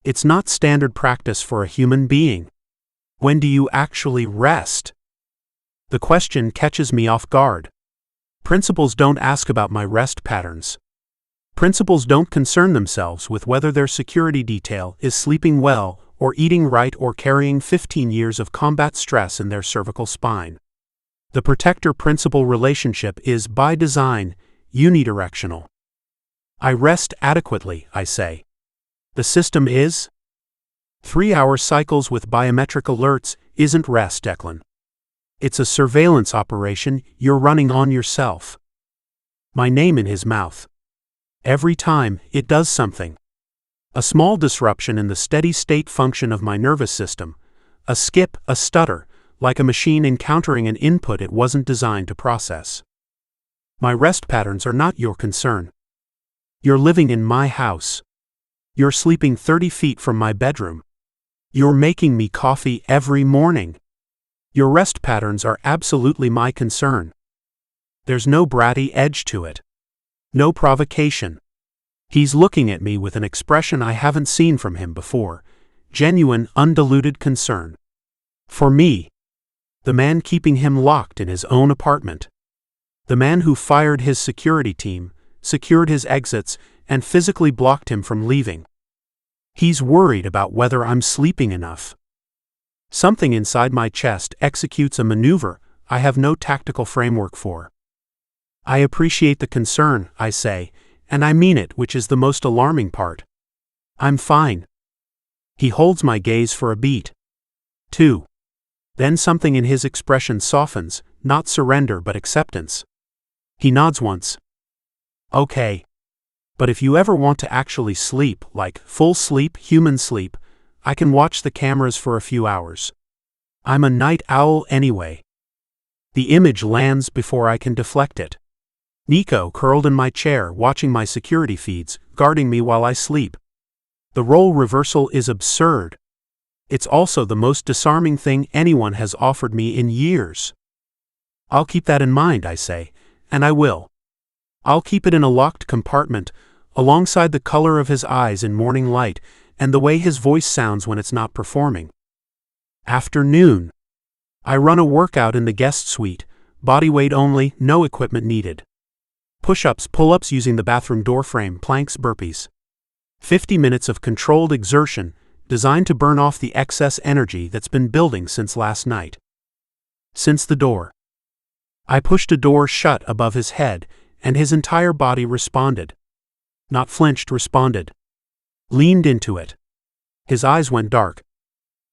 It's not standard practice for a human being. When do you actually rest? The question catches me off guard. Principals don't ask about my rest patterns. Principals don't concern themselves with whether their security detail is sleeping well or eating right or carrying 15 years of combat stress in their cervical spine. The protector-principal relationship is, by design, unidirectional. I rest adequately, I say. The system is? 3-hour cycles with biometric alerts isn't rest, Declan. It's a surveillance operation you're running on yourself. My name in his mouth. Every time, it does something. A small disruption in the steady-state function of my nervous system. A skip, a stutter, like a machine encountering an input it wasn't designed to process. My rest patterns are not your concern. You're living in my house. You're sleeping 30 feet from my bedroom. You're making me coffee every morning. Your rest patterns are absolutely my concern. There's no bratty edge to it. No provocation. He's looking at me with an expression I haven't seen from him before. Genuine, undiluted concern. For me. The man keeping him locked in his own apartment. The man who fired his security team, secured his exits, and physically blocked him from leaving. He's worried about whether I'm sleeping enough. Something inside my chest executes a maneuver I have no tactical framework for. I appreciate the concern, I say, and I mean it, which is the most alarming part. I'm fine. He holds my gaze for a beat. 2. Then something in his expression softens, not surrender but acceptance. He nods once. Okay. But if you ever want to actually sleep, like full sleep, human sleep, I can watch the cameras for a few hours. I'm a night owl anyway. The image lands before I can deflect it. Nico curled in my chair watching my security feeds, guarding me while I sleep. The role reversal is absurd. It's also the most disarming thing anyone has offered me in years. I'll keep that in mind, I say, and I will. I'll keep it in a locked compartment, alongside the color of his eyes in morning light, and the way his voice sounds when it's not performing. Afternoon. I run a workout in the guest suite, body weight only, no equipment needed. Push-ups, pull-ups using the bathroom door frame, planks, burpees. 50 minutes of controlled exertion, designed to burn off the excess energy that's been building since last night. Since the door. I pushed a door shut above his head, and his entire body responded. Not flinched, responded. Leaned into it. His eyes went dark.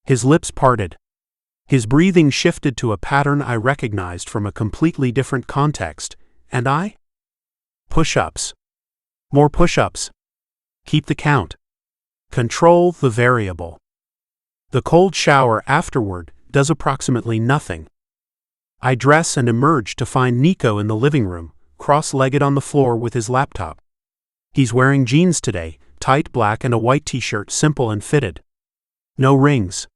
His lips parted. His breathing shifted to a pattern I recognized from a completely different context, and I? Push-ups. More push-ups. Keep the count. Control the variable. The cold shower afterward does approximately nothing. I dress and emerge to find Nico in the living room, cross-legged on the floor with his laptop. He's wearing jeans today, tight black and a white t-shirt, simple and fitted. No rings.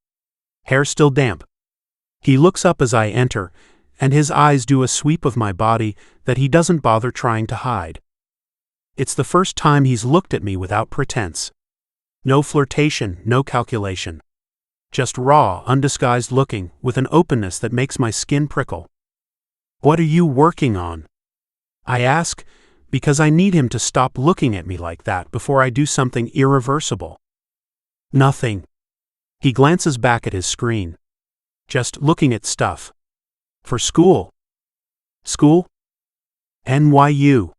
Hair still damp. He looks up as I enter, and his eyes do a sweep of my body that he doesn't bother trying to hide. It's the first time he's looked at me without pretense. No flirtation, no calculation. Just raw, undisguised looking, with an openness that makes my skin prickle. What are you working on? I ask, because I need him to stop looking at me like that before I do something irreversible. Nothing. He glances back at his screen. Just looking at stuff. For school. School? NYU.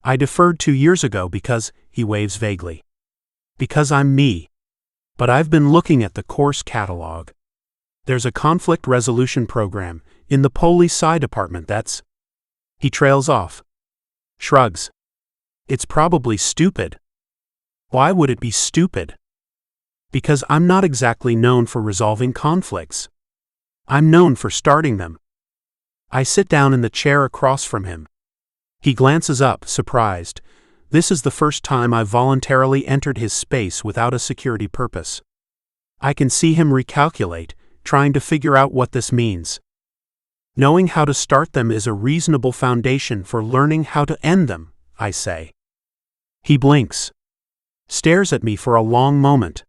I deferred 2 years ago because he waves vaguely. Because I'm me. But I've been looking at the course catalog. There's a conflict resolution program in the police sci department that's... He trails off. Shrugs. It's probably stupid. Why would it be stupid? Because I'm not exactly known for resolving conflicts. I'm known for starting them. I sit down in the chair across from him. He glances up, surprised. This is the first time I've voluntarily entered his space without a security purpose. I can see him recalculate, trying to figure out what this means. Knowing how to start them is a reasonable foundation for learning how to end them, I say. He blinks. Stares at me for a long moment.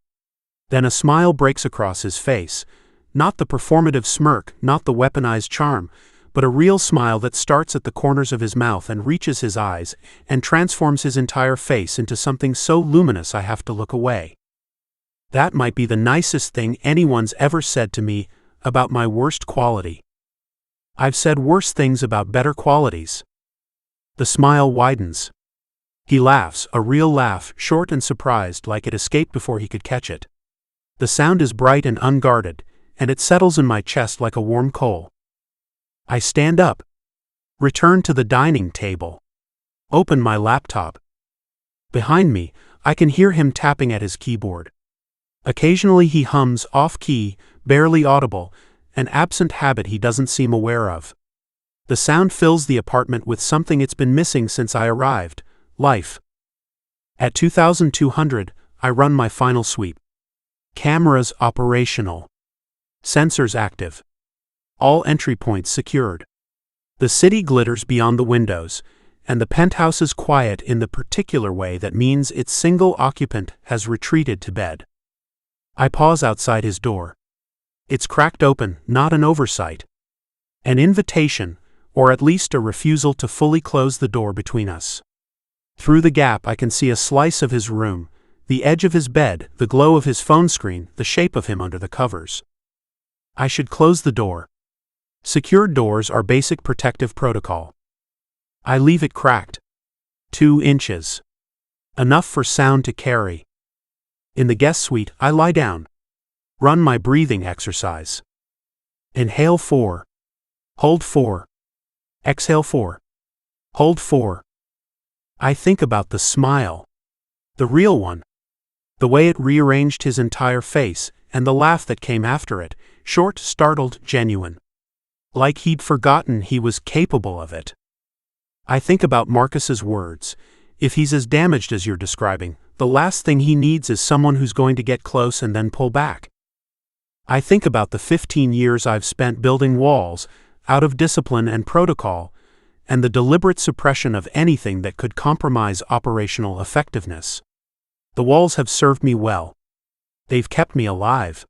Then a smile breaks across his face. Not the performative smirk, not the weaponized charm, but a real smile that starts at the corners of his mouth and reaches his eyes and transforms his entire face into something so luminous I have to look away. That might be the nicest thing anyone's ever said to me about my worst quality. I've said worse things about better qualities. The smile widens. He laughs, a real laugh, short and surprised, like it escaped before he could catch it. The sound is bright and unguarded, and it settles in my chest like a warm coal. I stand up, return to the dining table, open my laptop. Behind me, I can hear him tapping at his keyboard. Occasionally he hums off-key, barely audible, an absent habit he doesn't seem aware of. The sound fills the apartment with something it's been missing since I arrived: life. At 2200, I run my final sweep. Cameras operational. Sensors active. All entry points secured. The city glitters beyond the windows, and the penthouse is quiet in the particular way that means its single occupant has retreated to bed. I pause outside his door. It's cracked open, not an oversight. An invitation, or at least a refusal to fully close the door between us. Through the gap I can see a slice of his room, the edge of his bed, the glow of his phone screen, the shape of him under the covers. I should close the door. Secured doors are basic protective protocol. I leave it cracked. 2 inches. Enough for sound to carry. In the guest suite, I lie down. Run my breathing exercise. Inhale 4. Hold 4. Exhale 4. Hold 4. I think about the smile. The real one. The way it rearranged his entire face, and the laugh that came after it, short, startled, genuine. Like he'd forgotten he was capable of it. I think about Marcus's words. If he's as damaged as you're describing, the last thing he needs is someone who's going to get close and then pull back. I think about the 15 years I've spent building walls, out of discipline and protocol, and the deliberate suppression of anything that could compromise operational effectiveness. The walls have served me well. They've kept me alive.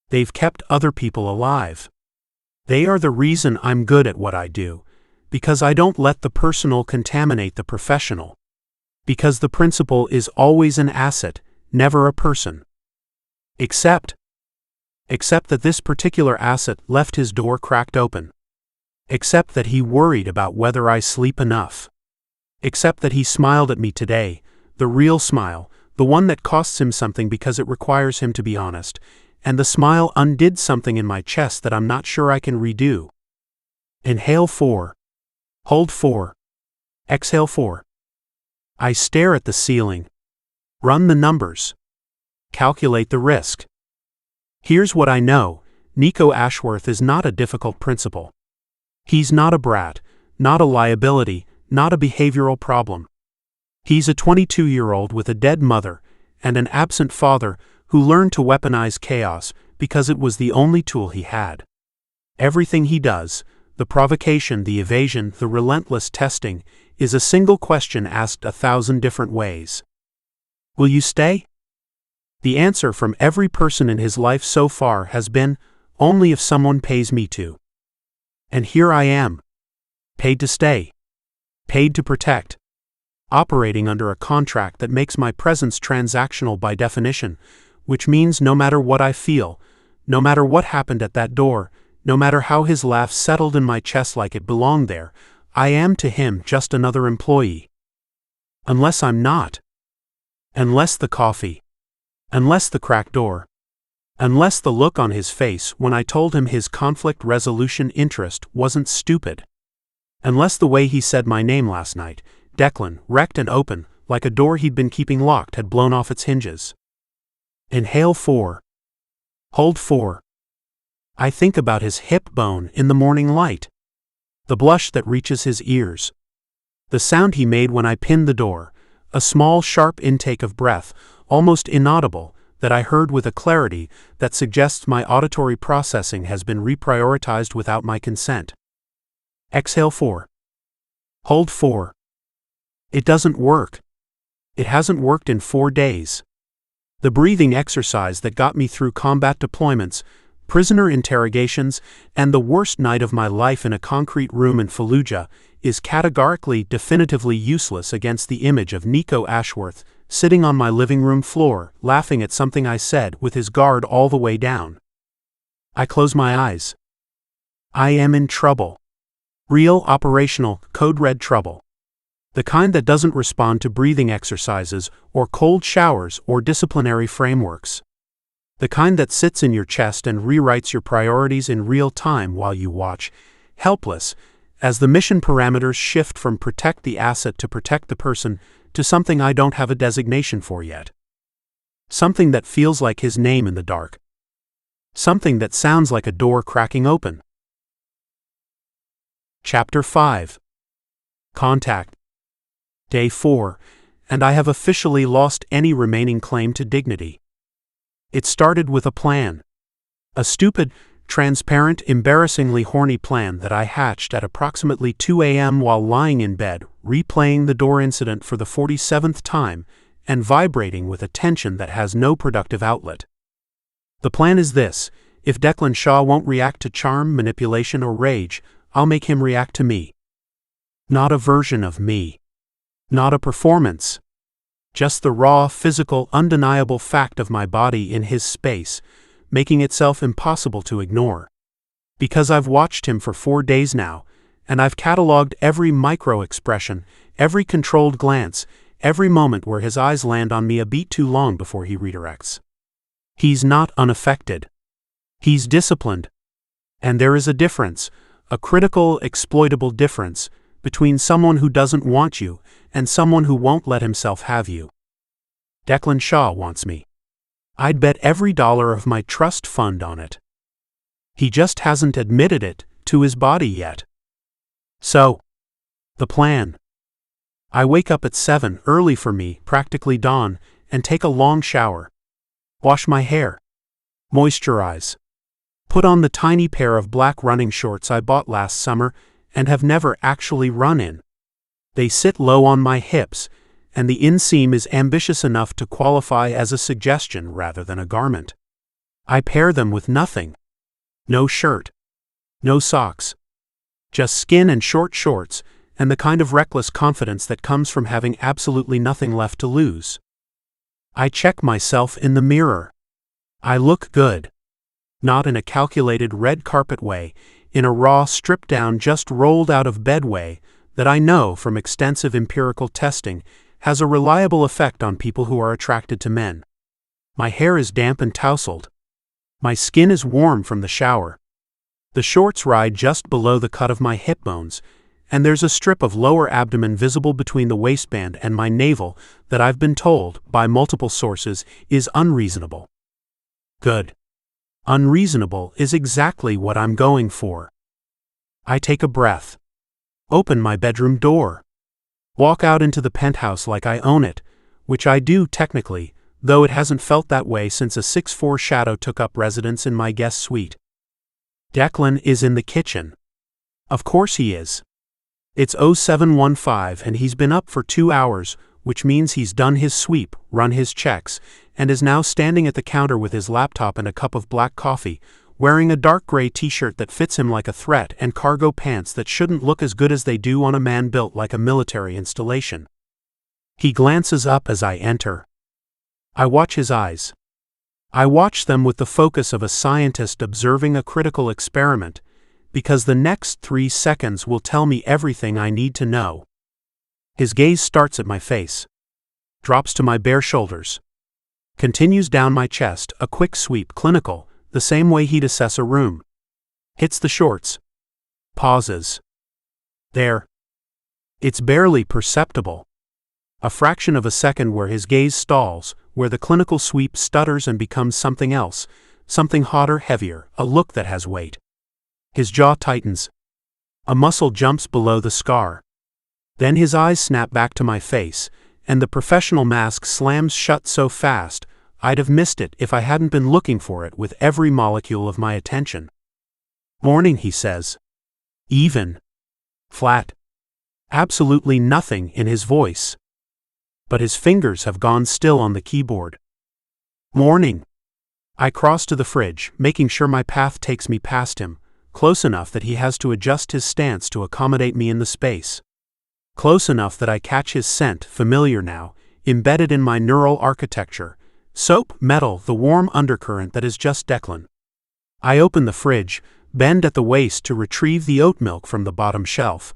They've kept other people alive. They are the reason I'm good at what I do, because I don't let the personal contaminate the professional. Because the principal is always an asset, never a person. Except that this particular asset left his door cracked open. Except that he worried about whether I sleep enough. Except that he smiled at me today, the real smile, the one that costs him something because it requires him to be honest, and the smile undid something in my chest that I'm not sure I can redo. Inhale 4. Hold 4. Exhale 4. I stare at the ceiling. Run the numbers. Calculate the risk. Here's what I know: Nico Ashworth is not a difficult principal. He's not a brat, not a liability, not a behavioral problem. He's a 22-year-old with a dead mother and an absent father who learned to weaponize chaos because it was the only tool he had. Everything he does, the provocation, the evasion, the relentless testing, is a single question asked 1,000 different ways. Will you stay? The answer from every person in his life so far has been, only if someone pays me to. And here I am. Paid to stay. Paid to protect. Operating under a contract that makes my presence transactional by definition, which means no matter what I feel, no matter what happened at that door, no matter how his laugh settled in my chest like it belonged there, I am to him just another employee. Unless I'm not. Unless the coffee. Unless the cracked door. Unless the look on his face when I told him his conflict resolution interest wasn't stupid. Unless the way he said my name last night, Declan, wrecked and open, like a door he'd been keeping locked had blown off its hinges. Inhale 4. Hold 4. I think about his hip bone in the morning light. The blush that reaches his ears. The sound he made when I pinned the door, a small sharp intake of breath, almost inaudible, that I heard with a clarity that suggests my auditory processing has been reprioritized without my consent. Exhale 4. Hold 4. It doesn't work. It hasn't worked in 4 days. The breathing exercise that got me through combat deployments, prisoner interrogations, and the worst night of my life in a concrete room in Fallujah is categorically, definitively useless against the image of Nico Ashworth sitting on my living room floor, laughing at something I said with his guard all the way down. I close my eyes. I am in trouble. Real, operational, code-red trouble. The kind that doesn't respond to breathing exercises or cold showers or disciplinary frameworks. The kind that sits in your chest and rewrites your priorities in real time while you watch, helpless, as the mission parameters shift from protect the asset to protect the person to something I don't have a designation for yet. Something that feels like his name in the dark. Something that sounds like a door cracking open. Chapter 5. Contact. Day 4, and I have officially lost any remaining claim to dignity. It started with a plan. A stupid, transparent, embarrassingly horny plan that I hatched at approximately 2 a.m. while lying in bed, replaying the door incident for the 47th time, and vibrating with a tension that has no productive outlet. The plan is this: if Declan Shaw won't react to charm, manipulation, or rage, I'll make him react to me. Not a version of me. Not a performance. Just the raw, physical, undeniable fact of my body in his space, making itself impossible to ignore. Because I've watched him for 4 days now, and I've cataloged every micro-expression, every controlled glance, every moment where his eyes land on me a beat too long before he redirects. He's not unaffected. He's disciplined. And there is a difference, a critical, exploitable difference, between someone who doesn't want you and someone who won't let himself have you. Declan Shaw wants me. I'd bet every dollar of my trust fund on it. He just hasn't admitted it to his body yet. So, the plan. I wake up at 7, early for me, practically dawn, and take a long shower. Wash my hair. Moisturize. Put on the tiny pair of black running shorts I bought last summer and have never actually run in. They sit low on my hips, and the inseam is ambitious enough to qualify as a suggestion rather than a garment. I pair them with nothing. No shirt. No socks. Just skin and short shorts, and the kind of reckless confidence that comes from having absolutely nothing left to lose. I check myself in the mirror. I look good. Not in a calculated red carpet way, in a raw, stripped-down, just rolled-out-of-bed way that I know from extensive empirical testing has a reliable effect on people who are attracted to men. My hair is damp and tousled. My skin is warm from the shower. The shorts ride just below the cut of my hip bones, and there's a strip of lower abdomen visible between the waistband and my navel that I've been told, by multiple sources, is unreasonable. Good. Unreasonable is exactly what I'm going for. I take a breath. Open my bedroom door. Walk out into the penthouse like I own it, which I do technically, though it hasn't felt that way since a 6'4" shadow took up residence in my guest suite. Declan is in the kitchen. Of course he is. It's 0715 and he's been up for 2 hours, which means he's done his sweep, run his checks, and is now standing at the counter with his laptop and a cup of black coffee, wearing a dark gray t-shirt that fits him like a threat and cargo pants that shouldn't look as good as they do on a man built like a military installation. He glances up as I enter. I watch his eyes. I watch them with the focus of a scientist observing a critical experiment, because the next 3 seconds will tell me everything I need to know. His gaze starts at my face. Drops to my bare shoulders. Continues down my chest, a quick sweep, clinical, the same way he'd assess a room. Hits the shorts. Pauses. There. It's barely perceptible. A fraction of a second where his gaze stalls, where the clinical sweep stutters and becomes something else, something hotter, heavier, a look that has weight. His jaw tightens. A muscle jumps below the scar. Then his eyes snap back to my face, and the professional mask slams shut so fast, I'd have missed it if I hadn't been looking for it with every molecule of my attention. Morning, he says. Even. Flat. Absolutely nothing in his voice. But his fingers have gone still on the keyboard. Morning. I cross to the fridge, making sure my path takes me past him, close enough that he has to adjust his stance to accommodate me in the space. Close enough that I catch his scent, familiar now, embedded in my neural architecture. Soap, metal, the warm undercurrent that is just Declan. I open the fridge, bend at the waist to retrieve the oat milk from the bottom shelf.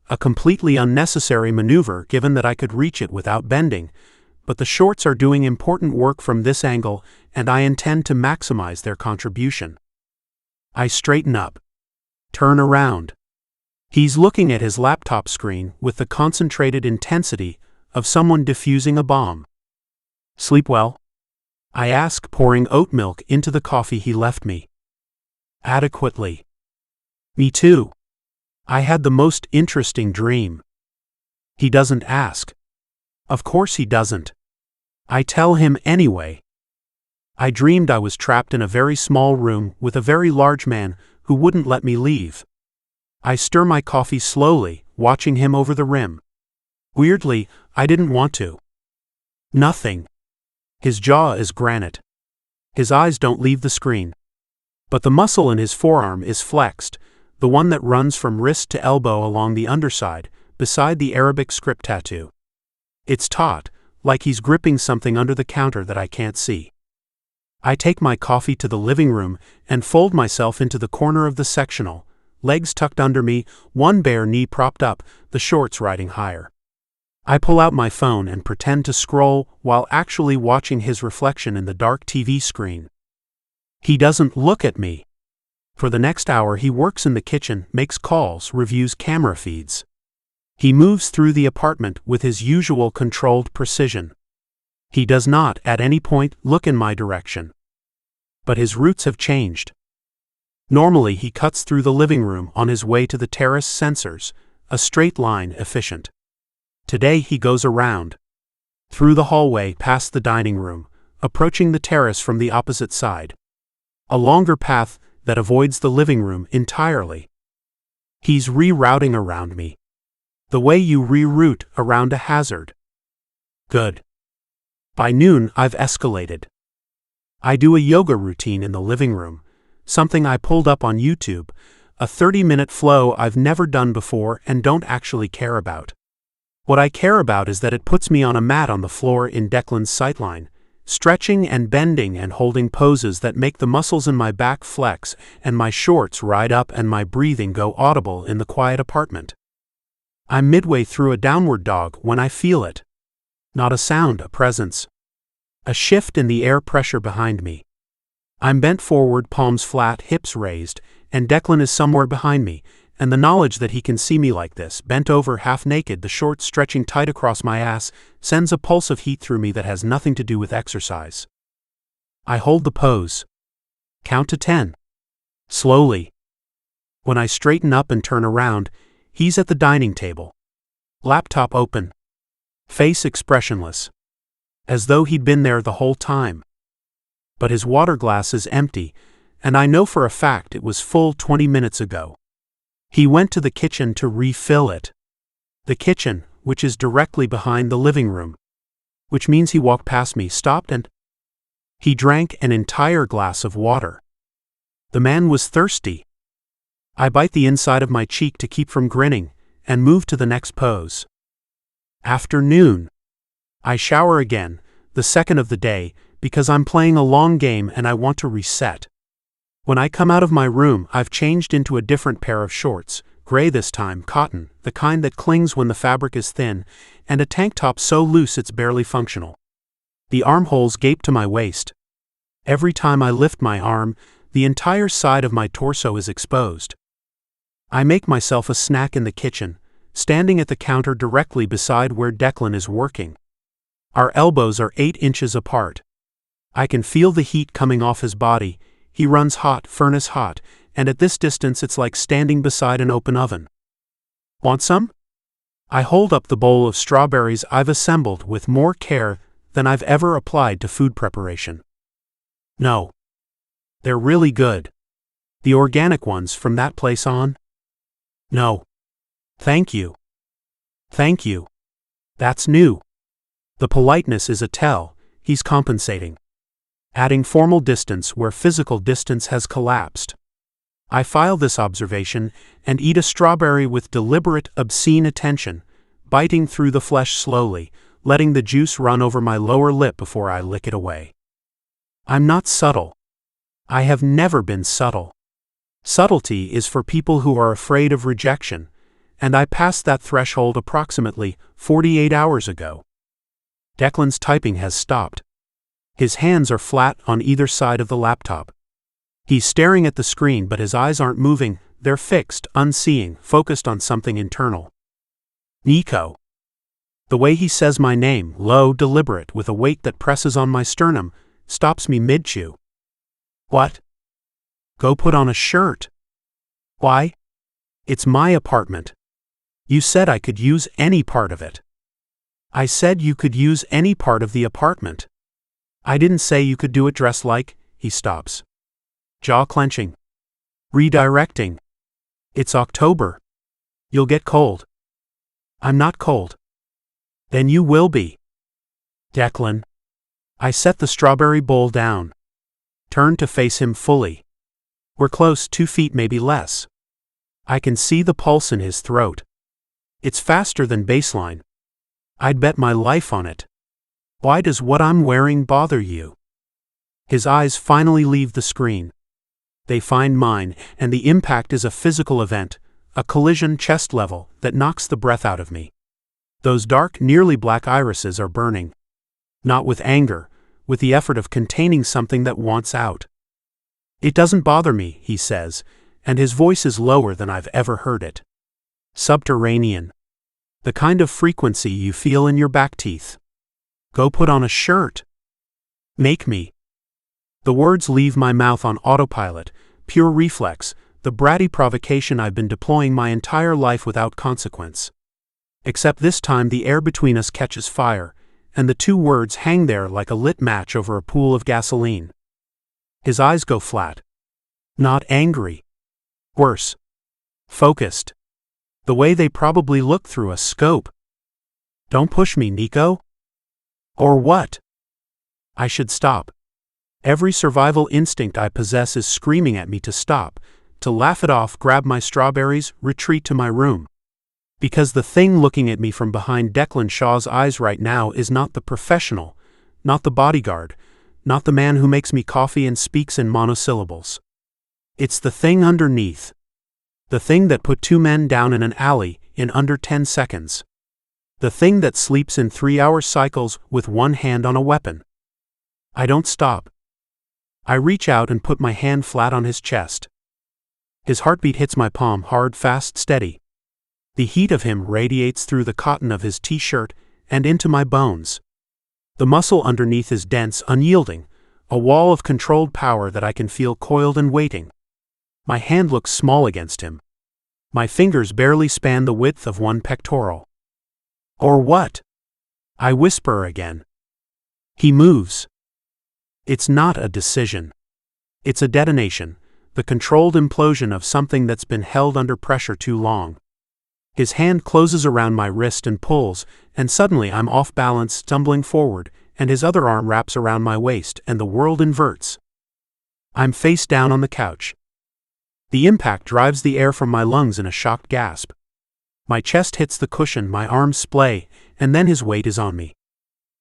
A completely unnecessary maneuver given that I could reach it without bending, but the shorts are doing important work from this angle and I intend to maximize their contribution. I straighten up. Turn around. He's looking at his laptop screen with the concentrated intensity of someone defusing a bomb. Sleep well? I ask, pouring oat milk into the coffee he left me. Adequately. Me too. I had the most interesting dream. He doesn't ask. Of course he doesn't. I tell him anyway. I dreamed I was trapped in a very small room with a very large man who wouldn't let me leave. I stir my coffee slowly, watching him over the rim. Weirdly, I didn't want to. Nothing. His jaw is granite. His eyes don't leave the screen. But the muscle in his forearm is flexed, the one that runs from wrist to elbow along the underside, beside the Arabic script tattoo. It's taut, like he's gripping something under the counter that I can't see. I take my coffee to the living room and fold myself into the corner of the sectional, legs tucked under me, one bare knee propped up, the shorts riding higher. I pull out my phone and pretend to scroll while actually watching his reflection in the dark TV screen. He doesn't look at me. For the next hour he works in the kitchen, makes calls, reviews camera feeds. He moves through the apartment with his usual controlled precision. He does not, at any point, look in my direction. But his routes have changed. Normally he cuts through the living room on his way to the terrace sensors, a straight line, efficient. Today he goes around. Through the hallway, past the dining room, approaching the terrace from the opposite side. A longer path that avoids the living room entirely. He's rerouting around me. The way you reroute around a hazard. Good. By noon, I've escalated. I do a yoga routine in the living room, something I pulled up on YouTube, a 30-minute flow I've never done before and don't actually care about. What I care about is that it puts me on a mat on the floor in Declan's sightline, stretching and bending and holding poses that make the muscles in my back flex and my shorts ride up and my breathing go audible in the quiet apartment. I'm midway through a downward dog when I feel it. Not a sound, a presence. A shift in the air pressure behind me. I'm bent forward, palms flat, hips raised, and Declan is somewhere behind me, and the knowledge that he can see me like this, bent over, half naked, the shorts stretching tight across my ass, sends a pulse of heat through me that has nothing to do with exercise. I hold the pose. Count to 10. Slowly. When I straighten up and turn around, he's at the dining table. Laptop open. Face expressionless. As though he'd been there the whole time. But his water glass is empty, and I know for a fact it was full 20 minutes ago. He went to the kitchen to refill it. The kitchen, which is directly behind the living room. Which means he walked past me, stopped, and he drank an entire glass of water. The man was thirsty. I bite the inside of my cheek to keep from grinning, and move to the next pose. Afternoon. I shower again, the second of the day, because I'm playing a long game and I want to reset. When I come out of my room, I've changed into a different pair of shorts, gray this time, cotton, the kind that clings when the fabric is thin, and a tank top so loose it's barely functional. The armholes gape to my waist. Every time I lift my arm, the entire side of my torso is exposed. I make myself a snack in the kitchen, standing at the counter directly beside where Declan is working. Our elbows are 8 inches apart. I can feel the heat coming off his body. He runs hot, furnace hot, and at this distance it's like standing beside an open oven. Want some? I hold up the bowl of strawberries I've assembled with more care than I've ever applied to food preparation. No. They're really good. The organic ones from that place on? No. Thank you. Thank you. That's new. The politeness is a tell, he's compensating. Adding formal distance where physical distance has collapsed. I file this observation and eat a strawberry with deliberate, obscene attention, biting through the flesh slowly, letting the juice run over my lower lip before I lick it away. I'm not subtle. I have never been subtle. Subtlety is for people who are afraid of rejection, and I passed that threshold approximately 48 hours ago. Declan's typing has stopped. His hands are flat on either side of the laptop. He's staring at the screen, but his eyes aren't moving, they're fixed, unseeing, focused on something internal. Nico. The way he says my name, low, deliberate, with a weight that presses on my sternum, stops me mid-chew. What? Go put on a shirt. Why? It's my apartment. You said I could use any part of it. I said you could use any part of the apartment. I didn't say you could do it dressed like. He stops. Jaw clenching. Redirecting. It's October. You'll get cold. I'm not cold. Then you will be. Declan. I set the strawberry bowl down. Turn to face him fully. We're close, 2 feet, maybe less. I can see the pulse in his throat. It's faster than baseline. I'd bet my life on it. Why does what I'm wearing bother you? His eyes finally leave the screen. They find mine, and the impact is a physical event, a collision chest level that knocks the breath out of me. Those dark, nearly black irises are burning. Not with anger, with the effort of containing something that wants out. It doesn't bother me, he says, and his voice is lower than I've ever heard it. Subterranean. The kind of frequency you feel in your back teeth. Go put on a shirt. Make me. The words leave my mouth on autopilot, pure reflex, the bratty provocation I've been deploying my entire life without consequence. Except this time the air between us catches fire, and the 2 words hang there like a lit match over a pool of gasoline. His eyes go flat. Not angry. Worse. Focused. The way they probably look through a scope. Don't push me, Nico. Or what? I should stop. Every survival instinct I possess is screaming at me to stop, to laugh it off, grab my strawberries, retreat to my room. Because the thing looking at me from behind Declan Shaw's eyes right now is not the professional, not the bodyguard, not the man who makes me coffee and speaks in monosyllables. It's the thing underneath. The thing that put 2 men down in an alley in under 10 seconds. The thing that sleeps in 3-hour cycles with one hand on a weapon. I don't stop. I reach out and put my hand flat on his chest. His heartbeat hits my palm hard, fast, steady. The heat of him radiates through the cotton of his t-shirt and into my bones. The muscle underneath is dense, unyielding, a wall of controlled power that I can feel coiled and waiting. My hand looks small against him. My fingers barely span the width of one pectoral. Or what? I whisper again. He moves. It's not a decision. It's a detonation, the controlled implosion of something that's been held under pressure too long. His hand closes around my wrist and pulls, and suddenly I'm off balance, stumbling forward, and his other arm wraps around my waist, and the world inverts. I'm face down on the couch. The impact drives the air from my lungs in a shocked gasp. My chest hits the cushion, my arms splay, and then his weight is on me.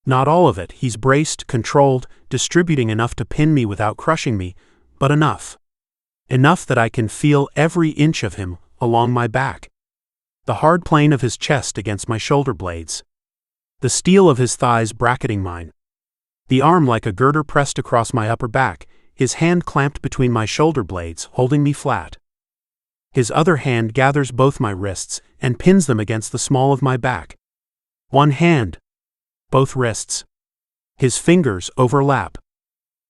Not all of it, he's braced, controlled, distributing enough to pin me without crushing me, but enough. Enough that I can feel every inch of him, along my back. The hard plane of his chest against my shoulder blades. The steel of his thighs bracketing mine. The arm like a girder pressed across my upper back, his hand clamped between my shoulder blades, holding me flat. His other hand gathers both my wrists and pins them against the small of my back. One hand. Both wrists. His fingers overlap.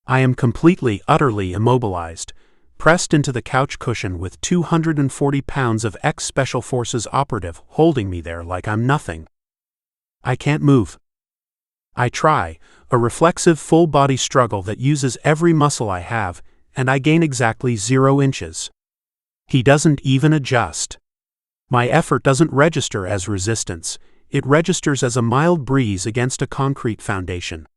I am completely, utterly immobilized, pressed into the couch cushion with 240 pounds of ex-Special Forces operative holding me there like I'm nothing. I can't move. I try, a reflexive full-body struggle that uses every muscle I have, and I gain exactly 0 inches. He doesn't even adjust. My effort doesn't register as resistance, it registers as a mild breeze against a concrete foundation.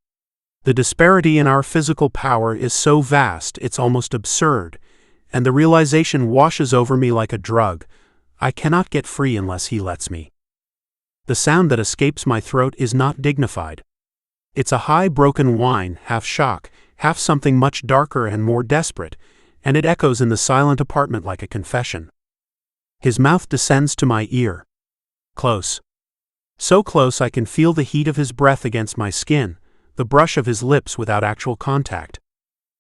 The disparity in our physical power is so vast it's almost absurd, and the realization washes over me like a drug. I cannot get free unless he lets me. The sound that escapes my throat is not dignified. It's a high broken whine, half shock, half something much darker and more desperate, and it echoes in the silent apartment like a confession. His mouth descends to my ear. Close. So close I can feel the heat of his breath against my skin, the brush of his lips without actual contact.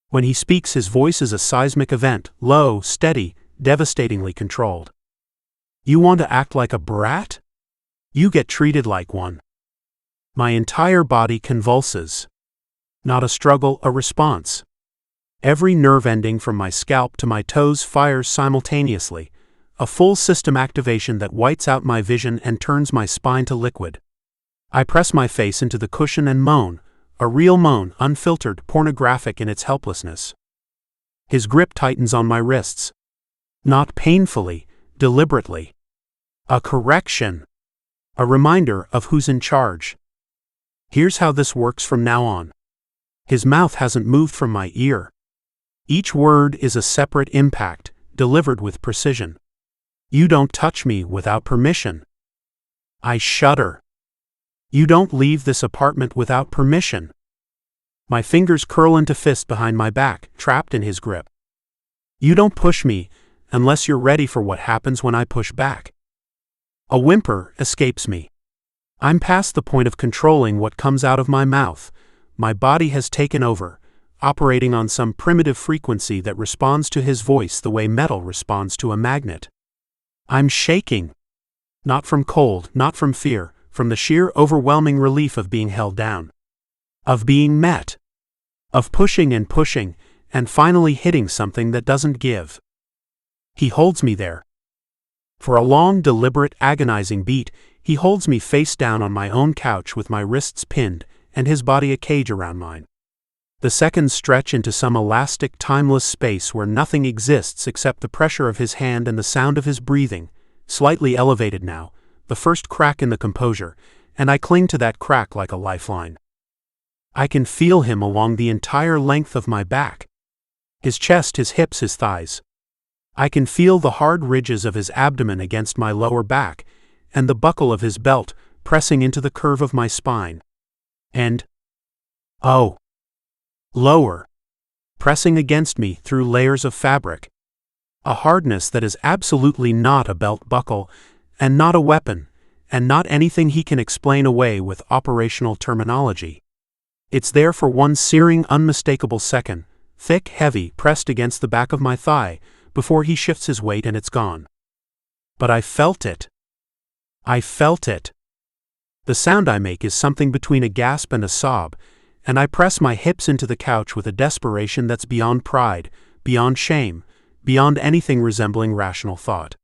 When he speaks, his voice is a seismic event, low, steady, devastatingly controlled. You want to act like a brat? You get treated like one. My entire body convulses. Not a struggle, a response. Every nerve ending from my scalp to my toes fires simultaneously, a full system activation that whites out my vision and turns my spine to liquid. I press my face into the cushion and moan, a real moan, unfiltered, pornographic in its helplessness. His grip tightens on my wrists. Not painfully, deliberately. A correction. A reminder of who's in charge. Here's how this works from now on. His mouth hasn't moved from my ear. Each word is a separate impact, delivered with precision. You don't touch me without permission. I shudder. You don't leave this apartment without permission. My fingers curl into fist behind my back, trapped in his grip. You don't push me unless you're ready for what happens when I push back. A whimper escapes me. I'm past the point of controlling what comes out of my mouth. My body has taken over, operating on some primitive frequency that responds to his voice the way metal responds to a magnet. I'm shaking. Not from cold, not from fear, from the sheer overwhelming relief of being held down. Of being met. Of pushing, and finally hitting something that doesn't give. He holds me there. For a long, deliberate, agonizing beat, he holds me face down on my own couch with my wrists pinned, and his body a cage around mine. The seconds stretch into some elastic, timeless space where nothing exists except the pressure of his hand and the sound of his breathing, slightly elevated now, the first crack in the composure, and I cling to that crack like a lifeline. I can feel him along the entire length of my back. His chest, his hips, his thighs. I can feel the hard ridges of his abdomen against my lower back, and the buckle of his belt pressing into the curve of my spine. And, oh, lower, pressing against me through layers of fabric. A hardness that is absolutely not a belt buckle, and not a weapon, and not anything he can explain away with operational terminology. It's there for one searing, unmistakable second, thick, heavy, pressed against the back of my thigh, before he shifts his weight and it's gone. But I felt it. I felt it. The sound I make is something between a gasp and a sob, and I press my hips into the couch with a desperation that's beyond pride, beyond shame, beyond anything resembling rational thought.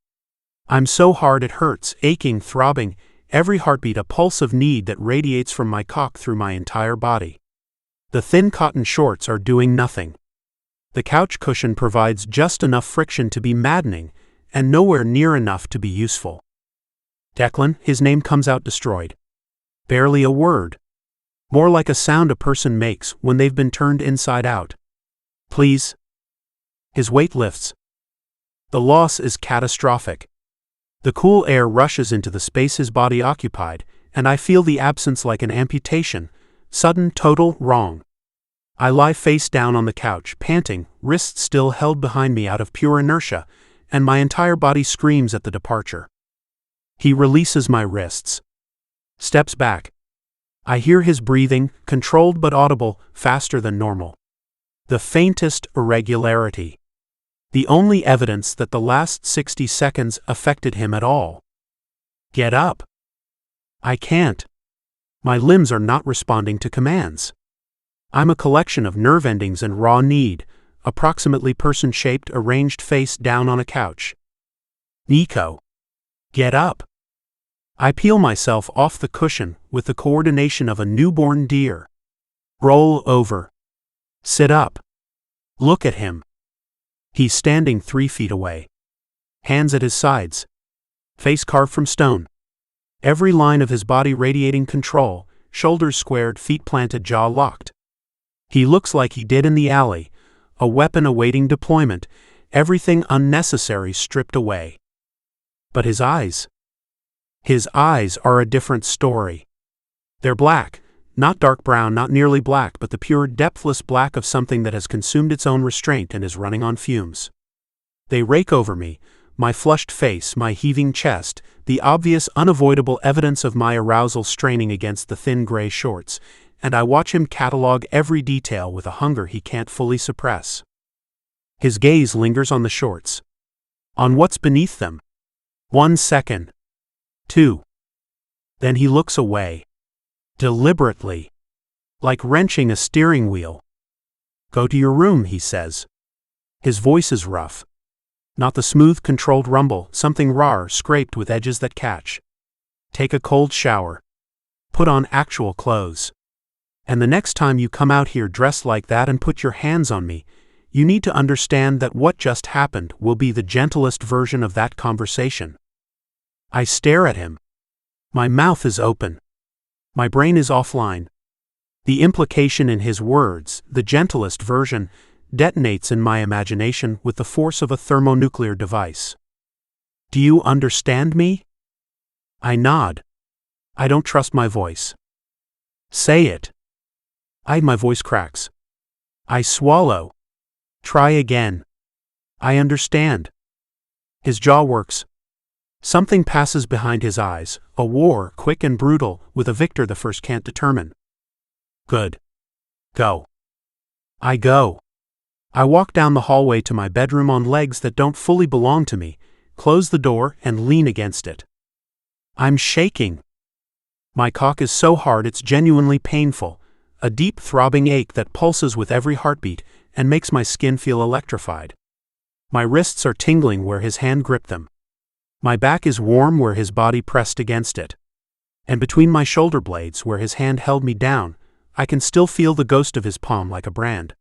I'm so hard it hurts, aching, throbbing, every heartbeat a pulse of need that radiates from my cock through my entire body. The thin cotton shorts are doing nothing. The couch cushion provides just enough friction to be maddening, and nowhere near enough to be useful. Declan, his name comes out destroyed. Barely a word. More like a sound a person makes when they've been turned inside out. Please. His weight lifts. The loss is catastrophic. The cool air rushes into the space his body occupied, and I feel the absence like an amputation, sudden, total, wrong. I lie face down on the couch, panting, wrists still held behind me out of pure inertia, and my entire body screams at the departure. He releases my wrists. Steps back. I hear his breathing, controlled but audible, faster than normal. The faintest irregularity. The only evidence that the last 60 seconds affected him at all. Get up. I can't. My limbs are not responding to commands. I'm a collection of nerve endings and raw need, approximately person-shaped, arranged face down on a couch. Nico. Get up. I peel myself off the cushion with the coordination of a newborn deer. Roll over. Sit up. Look at him. He's standing 3 feet away. Hands at his sides. Face carved from stone. Every line of his body radiating control, shoulders squared, feet planted, jaw locked. He looks like he did in the alley, a weapon awaiting deployment, everything unnecessary stripped away. But his eyes are a different story. They're black, not dark brown, not nearly black, but the pure, depthless black of something that has consumed its own restraint and is running on fumes. They rake over me, my flushed face, my heaving chest, the obvious, unavoidable evidence of my arousal straining against the thin gray shorts, and I watch him catalog every detail with a hunger he can't fully suppress. His gaze lingers on the shorts. On what's beneath them. 1 second. 2. Then he looks away. Deliberately. Like wrenching a steering wheel. Go to your room, he says. His voice is rough. Not the smooth, controlled rumble, something raw, scraped with edges that catch. Take a cold shower. Put on actual clothes. And the next time you come out here dressed like that and put your hands on me, you need to understand that what just happened will be the gentlest version of that conversation. I stare at him. My mouth is open. My brain is offline. The implication in his words, the gentlest version, detonates in my imagination with the force of a thermonuclear device. Do you understand me? I nod. I don't trust my voice. Say it. My voice cracks. I swallow. Try again. I understand. His jaw works. Something passes behind his eyes, a war, quick and brutal, with a victor the first can't determine. Good. Go. I go. I walk down the hallway to my bedroom on legs that don't fully belong to me, close the door and lean against it. I'm shaking. My cock is so hard it's genuinely painful, a deep throbbing ache that pulses with every heartbeat and makes my skin feel electrified. My wrists are tingling where his hand gripped them. My back is warm where his body pressed against it. And between my shoulder blades where his hand held me down, I can still feel the ghost of his palm like a brand.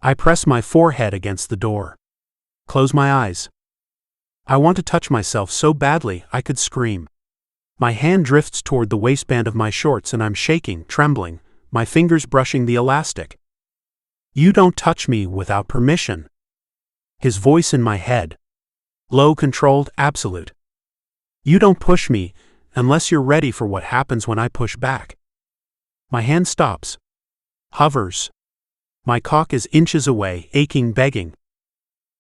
I press my forehead against the door. Close my eyes. I want to touch myself so badly I could scream. My hand drifts toward the waistband of my shorts and I'm shaking, trembling, my fingers brushing the elastic. You don't touch me without permission. His voice in my head. Low, controlled, absolute. You don't push me unless you're ready for what happens when I push back. My hand stops. Hovers. My cock is inches away, aching, begging.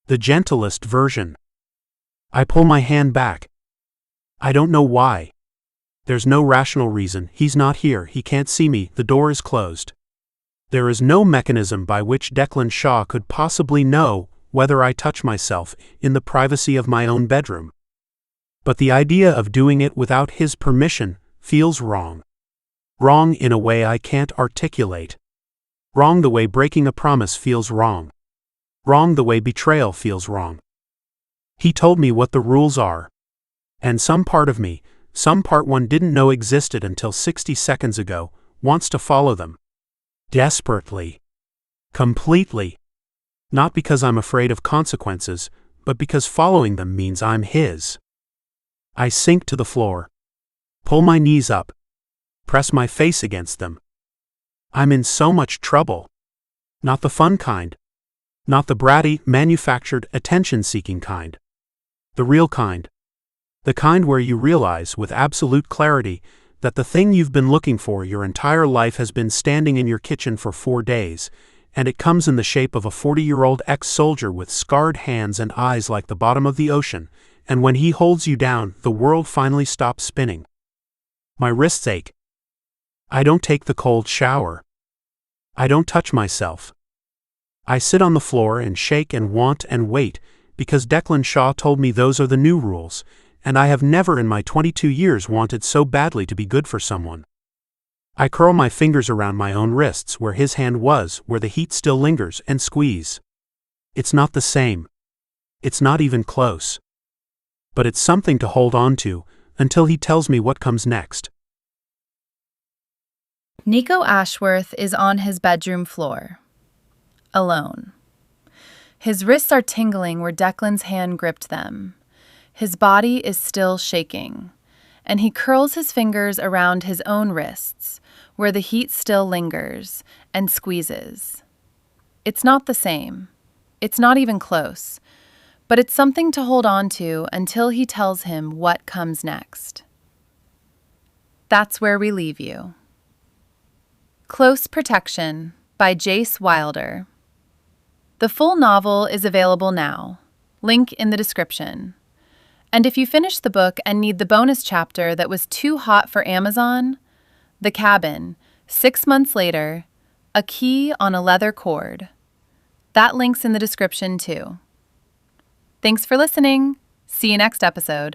The gentlest version. I pull my hand back. I don't know why. There's no rational reason. He's not here, he can't see me, the door is closed. There is no mechanism by which Declan Shaw could possibly know whether I touch myself in the privacy of my own bedroom. But the idea of doing it without his permission feels wrong. Wrong in a way I can't articulate. Wrong the way breaking a promise feels wrong. Wrong the way betrayal feels wrong. He told me what the rules are. And some part of me, some part one didn't know existed until 60 seconds ago, wants to follow them. Desperately. Completely. Not because I'm afraid of consequences, but because following them means I'm his. I sink to the floor. Pull my knees up. Press my face against them. I'm in so much trouble. Not the fun kind. Not the bratty, manufactured, attention-seeking kind. The real kind. The kind where you realize with absolute clarity that the thing you've been looking for your entire life has been standing in your kitchen for 4 days, and it comes in the shape of a 40-year-old ex-soldier with scarred hands and eyes like the bottom of the ocean, and when he holds you down, the world finally stops spinning. My wrists ache. I don't take the cold shower. I don't touch myself. I sit on the floor and shake and want and wait, because Declan Shaw told me those are the new rules, and I have never in my 22 years wanted so badly to be good for someone. I curl my fingers around my own wrists where his hand was, where the heat still lingers, and squeeze. It's not the same. It's not even close. But it's something to hold on to, until he tells me what comes next. Nico Ashworth is on his bedroom floor, alone. His wrists are tingling where Declan's hand gripped them. His body is still shaking, and he curls his fingers around his own wrists, where the heat still lingers, and squeezes. It's not the same. It's not even close, but it's something to hold on to until he tells him what comes next. That's where we leave you. Close Protection by Jace Wilder. The full novel is available now. Link in the description. And if you finish the book and need the bonus chapter that was too hot for Amazon, The Cabin, 6 months later, a key on a leather cord. That link's in the description too. Thanks for listening. See you next episode.